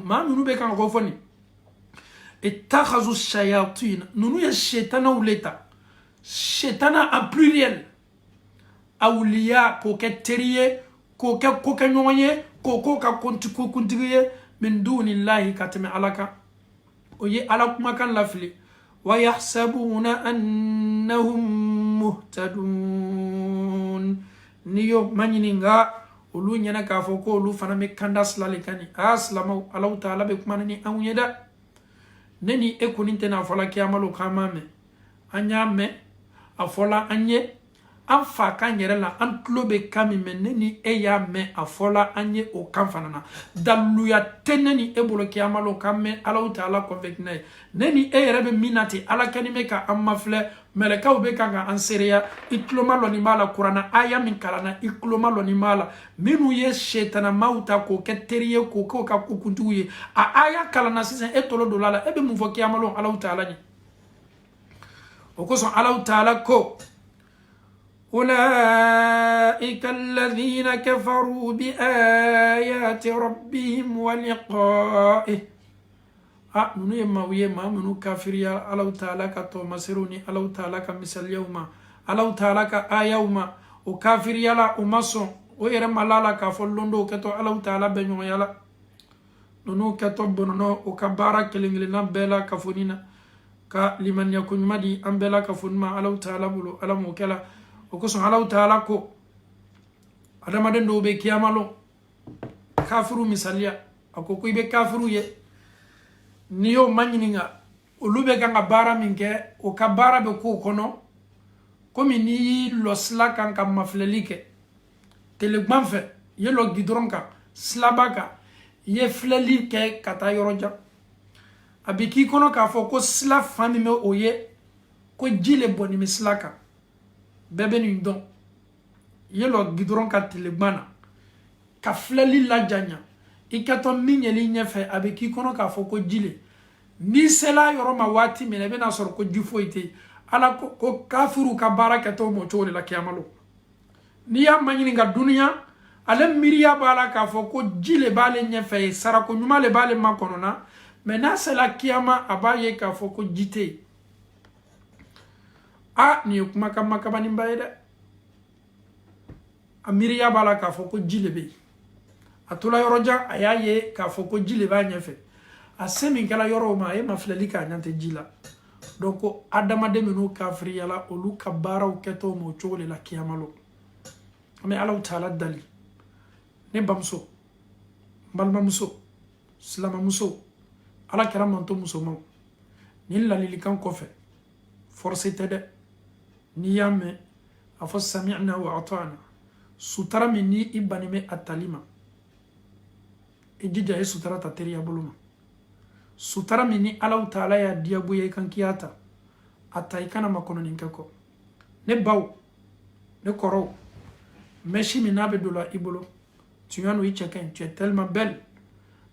maa minnu bɛ kan ka fɔ nin itakhazu shayatin nunu ye setanaw le ta setana en pluriel awliya k'o kɛ teri ye k'o kɛ kokɛɲɔgɔn ye k'o ka kuntigi ye min dunillahi ka tɛmɛ ala kan o ye ala kumakan lafili wa yahsabuna annahum muhtadun ni yo maɲininga olu ɲɛna k'a fɔ ko olu fana bɛ kanda sila le kan ni silamaw Allahu Ta'ala bɛ kuma ni anw ye dɛ ne ni e kɔni tɛna fɔla kiyama lo k'an m'a mɛn an y'a mɛn a fɔla an ye an fa kan yɛrɛ la an tulo bɛ kan min mɛn ne ni e y'a mɛn a fɔla an ye o kan fana na daluya tɛ ne ni e bolo kiyama lo k'an mɛn Allahu Ta'ala kɔfɛ n'a ye ne ni e yɛrɛ bɛ min na ten ala kɛni bɛ ka an mafilɛ mɛlɛkaw bɛ kan ka an seereya i tulo ma lɔnni b'a la kuranna aya min kalanna i tulo ma lɔnni b'a la minnu ye setanamaw ta k'o kɛ teri ye k'o k'o ka kuntigiw ye a aya kalanna sisan e tolo don a la e bɛ mun fɔ kiyama lo Allahu Ta'ala ɲɛ o kosɔn Allahu Ta'ala ko أولئك الذين كفروا بآيات ربهم ولقائه نونو يماويه ما منو كافر يا الله تعالى كتو مسروني الله تعالى كمثل يوم الله تعالى كآيوما وكافر يلا ومسون ويرم الله كفلوندو كتو الله تعالى بنيو يلا نونو كتو بنونو وكبارا كلينغلنا بلا كفونينا كلمن يكون مدي أم بلا كفون ما الله تعالى بلو الله موكلا وكسون الله تعالى كو adamaden dɔw bɛ kiyama lɔn kafiru misaliya a ko i bɛ kafiru ye n'i y'o ma ɲininka olu bɛ kan ka baara min kɛ o ka baara bɛ k'o kɔnɔ komi n'i y'i lɔ sila kan ka mafilɛli kɛ teleguman fɛ i ye lɔ gidɔrɔn kan silaba kan i ye filɛli kɛ ka taa yɔrɔ jan a bɛ k'i kɔnɔ k'a fɔ ko sila fan min bɛ o ye ko ji le bɔnnen bɛ sila kan bɛɛ bɛ nin dɔn i ye lɔ gidɔrɔn ka teleguman na ka filɛli lajanya i kɛtɔ min yɛl'i ɲɛfɛ a bɛ k'i kɔnɔ k'a fɔ ko ji le n'i sela yɔrɔ ma waati min na i bɛna sɔrɔ ko ji foyi tɛ yen ala ko kafiru ka baara kɛtɔ mɔ cogo de la kiyama lo n'i y'a maɲininka duniya ale miiriya b'a la k'a fɔ ko ji le b'ale ɲɛfɛ ye sarako ɲuman le b'ale makɔnɔna mais n'a sela kiyama a b'a ye k'a fɔ ko ji tɛ yen nin ye kumakan makabaninba ye dɛ a miiriya b'a la k'a fɔ ko ji le bɛ yen a tola yɔrɔ jan a y'a ye k'a fɔ ko ji le b'a ɲɛfɛ a se min kɛla yɔrɔw ma a ye mafilɛli k'a ɲɛ tɛ ji la donc ko adamaden minnu kafiriyala olu ka baaraw kɛtɔ ma o cogo de la kiyama lo an bɛ Alahu Ta'ala dali ne bamuso n balimamuso silamamuso ala kɛra manto musomanw nin ladilikan kɔfɛ force tɛ dɛ n'i y'a mɛn a fɔ sami'na wa ata'na sutara min ni i bani bɛ a tali ma i jija ye sutara ta teriya bolo ma sutara min ni Alahu Ta'ala y'a diyagoya i kan k'i y'a ta a ta i kana makɔnɔnin kɛ kɔ ne baw ne kɔrɔw mèche min n'a bɛ don la i bolo tiɲɛ no i cɛ ka ɲi tu es tellement belle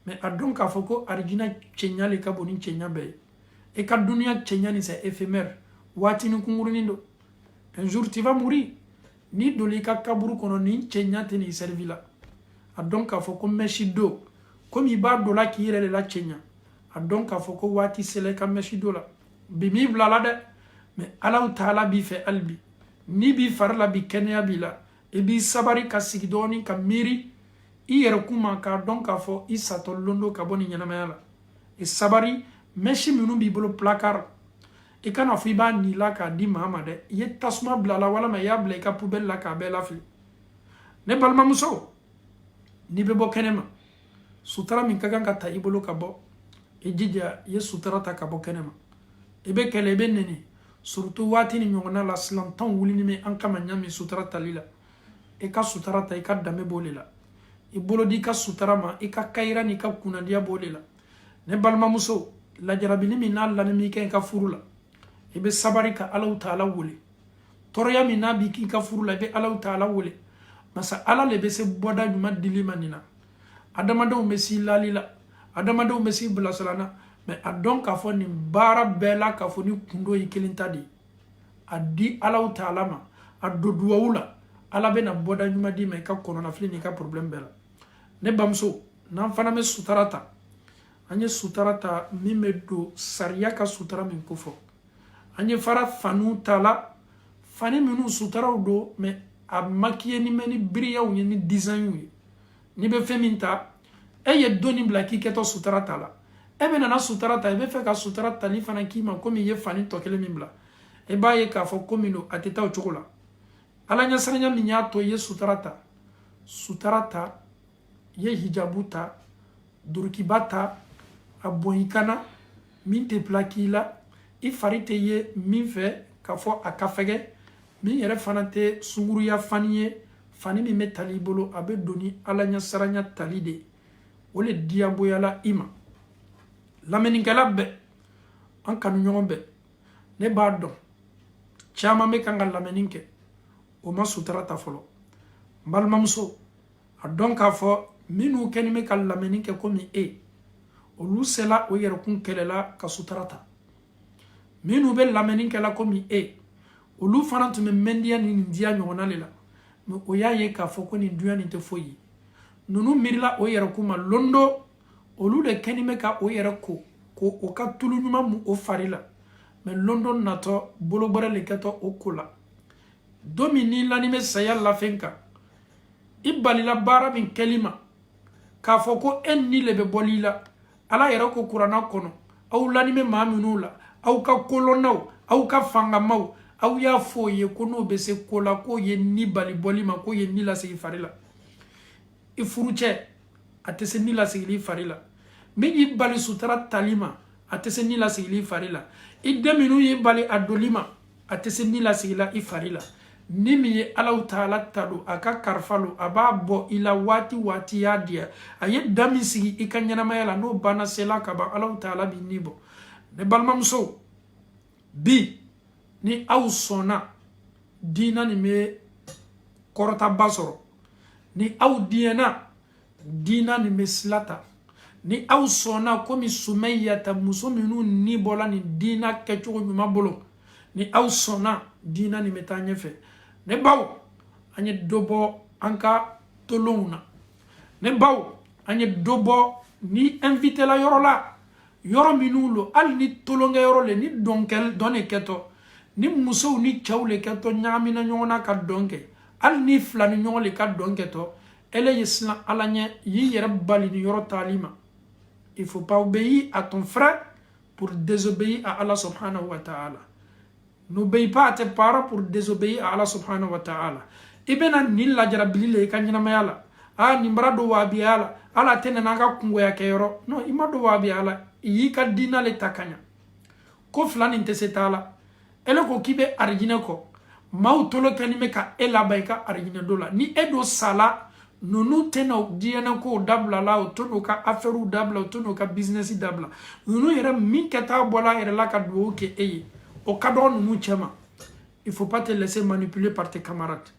mais a dɔn k'a fɔ ko arijina cɛɲa le ka bon ni cɛɲa bɛɛ ye i ka duniya cɛɲa nin c'est éphémère waati ni kunkurunin don un jour tu vas mourir ni doli ka kaburu kono ni cenya te ni servi la a donc a fo ko meshi do comme i b'a do la k'i yɛrɛ de la cenya a donc a fo ko waati sele ka meshi do la bi mi bila la dɛ mais Allahu taala b'i fɛ hali bi ni b'i fari la bi kɛnɛya b'i la i b'i sabari ka sigi dɔɔni ka miiri i yɛrɛ kuma k'a dɔn k'a fɔ i satɔ londo ka bɔ ni ɲɛnamaya la i sabari meshi minnu b'i bolo placard i kana fɔ i b'a ni la k'a di maa ma dɛ i ye tasuma bila la walama i y'a bila i ka poubelle la k'a bɛɛ lafili ne balimamuso n'i bɛ bɔ kɛnɛ ma sutura min ka kan ka ta i bolo ka bɔ i jija i ye sutura ta ka bɔ kɛnɛ ma i bɛ kɛlɛ i bɛ nɛni surtout waati ni ɲɔgɔnna la silantanw wulini bɛ an kama ɲami sutura tali la i ka sutura ta i ka danbe b'o de la i bolo di i ka sutura ma i ka kayira ni ka kunnadiya b'o de la ne balimamuso lajarabili min n'a lanimi kɛ i ka furu la i bɛ sabari ka Alahu taala wele tɔɔrɔya min n'a b'i k'i ka furu la i bɛ Alahu taala wele masa Ala le bɛ se bɔda ɲuman dili ma nin na adamadenw bɛ s'i lali la adamadenw bɛ s'i bilasira la mais a dɔn k'a fɔ nin baara bɛɛ la k'a fɔ ni kundo y'i kelen ta de a di Alahu taala ma a don duwawu la Ala bɛna bɔda ɲuman d'i ma i ka kɔnɔnafili n'i ka problème bɛɛ la ne bamuso n'an fana bɛ sutura ta an ye sutura ta min bɛ don sariya ka sutura min ko fɔ an ye fara faniw ta la fani minnu suturaw don mais a maquillé ni mɛ ni biriyaw ye ni design ye n'i bɛ fɛn min ta e ye dɔɔni bila k'i kɛtɔ sutura ta la e bɛ nana sutura ta i bɛ fɛ ka sutura tali fana k'i ma komi i ye fani tɔ kelen min bila i b'a ye k'a fɔ komi don a tɛ taa o cogo la Ala ɲɛsiranya min y'a to i ye sutura ta i ye hijabu ta durukiba ta a bɔn i kana min tɛ bila k'i la i fari tɛ ye min fɛ k'a fɔ a ka fɛgɛ min yɛrɛ fana tɛ sunguruya fani ye fani min bɛ tali i bolo a bɛ don ni Ala ɲɛsiranya tali de o le diyagoyala i ma lamɛnnikɛla bɛɛ an kanuɲɔgɔn bɛɛ ne b'a dɔn caman bɛ kan ka lamɛnni kɛ o ma sutura ta fɔlɔ n balimamuso a dɔn k'a fɔ minnu kɛlen bɛ ka lamɛnni kɛ komi e olu sela o yɛrɛkun kɛlɛla ka sutura ta minnu bɛ lamɛnni kɛla komi e olu fana tun bɛ mɛndiya ni nin diya ɲɔgɔnna de la mais o y'a ye k'a fɔ ko nin dunya nin tɛ foyi ye ninnu miirila o yɛrɛkun ma londo olu de kɛlen bɛ ka o yɛrɛ ko o ka tulu ɲuman mu o fari la mais londo natɔ bolobɔrɛ le kɛtɔ o ko la don min n'i lani bɛ saya lafɛn kan i balila baara min kɛli ma k'a fɔ ko e ni le bɛ bɔli la Ala yɛrɛ ko kuranna kɔnɔ aw lani bɛ maa minnu la aw ka kolonnaw aw ka fangamaw aw y'a fɔ o ye ko n'o bɛ se ko la k'o ye ni bali bɔli ma k'o ye ni lasegi fari la i furucɛ a tɛ se ni lasigili fari la min y'i bali sutura tali ma a tɛ se ni lasigili fari la i den minnu y'i bali a doli ma a tɛ se ni lasigila i fari la ni min ye Alahu taala ta don a ka karifa don a b'a bɔ i la waati waati y'a diya a ye da min sigi i ka ɲɛnamaya la n'o banna sela ka ban Alahu taala b'i ni bɔ ne balimamuso bi ni aw sɔnna diina nin bɛ kɔrɔtaba sɔrɔ ni aw diɲɛna diina nin bɛ sila ta ni aw sɔnna komi Sumayata muso minnu ni bɔla nin diina kɛcogo ɲuman bolo ni aw sɔnna diina nin bɛ taa ɲɛfɛ ne baw an ye dɔ bɔ an ka tolonw na ne baw an ye dɔ bɔ ni invité la yɔrɔ la yɔrɔ minnu lo hali ni tolonkɛ yɔrɔ le ni dɔn de kɛtɔ ni musow ni cɛw le kɛtɔ ɲagamina ɲɔgɔn na ka dɔn kɛ hali ni fila ni ɲɔgɔn le ka dɔn kɛtɔ ele ye silan Ala ɲɛ y'i yɛrɛ bali ni yɔrɔ taali ma il faut pas obéir à ton frère pour désobéir à Allah subhanahu wa ta'ala. N'obéis pas à tes parents pour désobéir à Allah subhanahu wa ta'ala. Ibena ni lajarabili le ka ɲɛnamaya la nin bara do wabiya la ala tɛ nana ka kungoya kɛ yɔrɔ non i ma do wabiya la i y'i ka diina le ta ka ɲa ko fila nin tɛ se t'a la ele ko k'i bɛ arijinɛ kɔ maaw tolo kɛlen bɛ ka e laban i ka arijinɛ do la ni e do sala nunu tɛna diɲɛna kow dabila la o to n'o ka affaire dabila o to n'o ka business dabila nunu yɛrɛ min kɛta bɔla a yɛrɛ la ka duwawu kɛ e ye o ka dɔgɔ nunu cɛ ma il faut pas te laisser manipuler par tes camarades.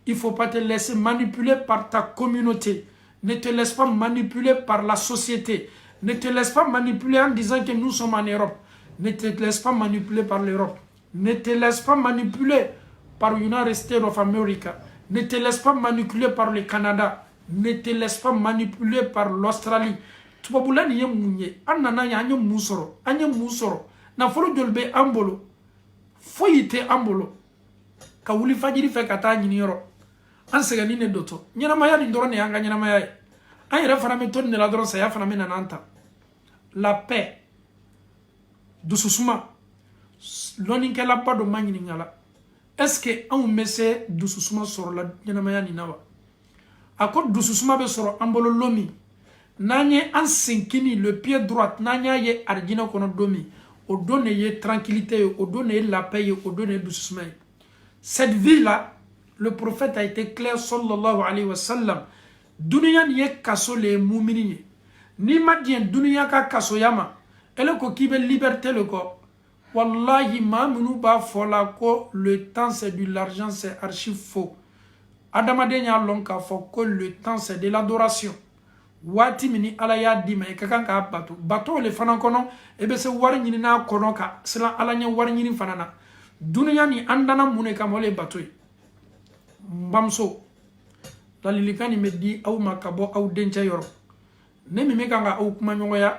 Il ne faut pas te laisser manipuler par ta communauté. Ne te laisse pas manipuler par la société. Ne te laisse pas manipuler en disant que nous sommes en Europe. Ne te laisse pas manipuler par l'Europe. Ne te laisse pas manipuler par United States of America. Ne te laisse pas manipuler par le Canada. Ne te laisse pas manipuler par l'Australie. Tubabula ni ye mun ye an nana ye an ye mun sɔrɔ nafolo joli bɛ an bolo foyi tɛ an bolo ka wuli fajiri fɛ ka taa ɲini yɔrɔ an sɛgɛnni ne dɔtɔ ɲɛnamaya nin dɔrɔn de y'an ka ɲɛnamaya ye an yɛrɛ fana bɛ to nin de la dɔrɔn saya fana bɛ nana an ta la paix dususuma lɔnnikɛlaba dɔ ma ɲininka la est ce que anw bɛ se dususuma sɔrɔla ɲɛnamaya nin na wa a ko dususuma bɛ sɔrɔ an bolo don min n'an ye an senkini le pied droit n'an y'a ye arijinɛ kɔnɔ don min o don de ye tranquillité ye o don de ye la paix ye o don de ye dususuma ye cette vie là le prophète a été clair sallallahu alayhi wa sallam duniya nin ye kaso le ye mumini ye n'i ma diɲɛ duniya ka kasoya ma ele ko k'i bɛ liberté le kɔ wallahi maa minnu b'a fɔ la ko le temps c'est de l'argent c'est archi faux adamaden y'a lɔn k'a fɔ ko le temps c'est de l'adoration waati min ni ala y'a d'i ma i ka kan k'a bato bato le fana kɔnɔ i bɛ se wari ɲini n'a kɔnɔ ka siran ala ɲɛ wari ɲini fana na duniya ni an dana mun de kama o le ye bato ye n bamuso ladilikan nin bɛ di aw ma ka bɔ aw dencɛ yɔrɔ ne min bɛ kan ka aw kumaɲɔgɔnya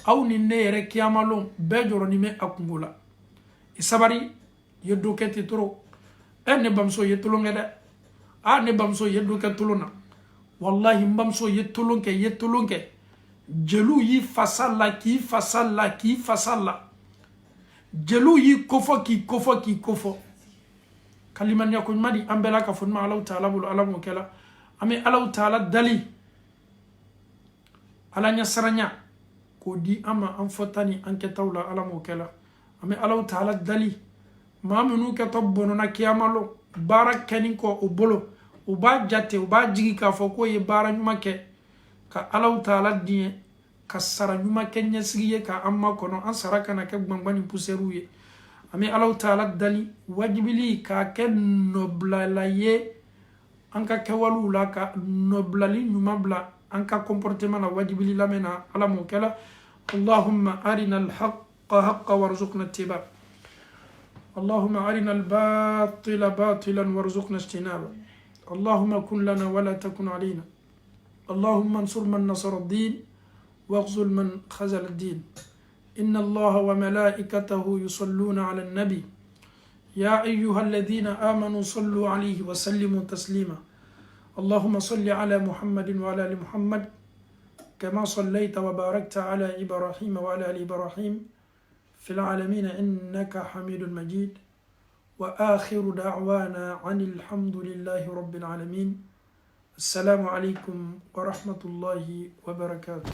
aw ni ne yɛrɛ kiyamalon bɛɛ jɔrɔnin bɛ a kungo la i sabari i ye do kɛ ten toro ne bamuso i ye tolon kɛ dɛ ne bamuso i ye do kɛ tolon na wallahi n bamuso i ye tolon kɛ jeliw y'i fasa la k'i fasa la jeliw y'i kofɔ k'i kofɔ kalimaniya ko ɲuman di an bɛɛ la ka fɔ ɲuman Alahu Taala bolo ala m'o kɛla an bɛ Alahu Taala dali ala ɲɛ saranya k'o di an ma an fɔta ni an kɛtaw la ala m'o kɛla an bɛ Alahu Taala dali maa minnu kɛtɔ bɔnɔna kiyama lon baara kɛni kɔ o bolo u b'a jate u b'a jigi k'a fɔ k'o ye baara ɲuman kɛ ka Alahu Taala diɲɛ ka sara ɲuman kɛ ɲɛsigi ye ka an makɔnɔ an sara kana kɛ gbangba ni poussière ye an bɛ Alahu Taala dali wajibili k'a kɛ nɔbilala ye an ka kɛwalew la ka nɔbilali ɲuman bila an ka comportement la wajibili lamɛn na ala m'o kɛla Allahumma arina al-haqqa haqqa warzuqna ittiba Allahumma arina al-batila batilan warzuqna ijtinaba اللهم كن لنا ولا تكن علينا اللهم انصر من نصر الدين واخذل من خذل الدين إن الله وملائكته يصلون على النبي يا أيها الذين آمنوا صلوا عليه وسلموا تسليما اللهم صل على محمد وعلى آل محمد كما صليت وباركت على إبراهيم وعلى آل إبراهيم في العالمين إنك حميد مجيد وآخر دعوانا عن الحمد لله رب العالمين السلام عليكم ورحمة الله وبركاته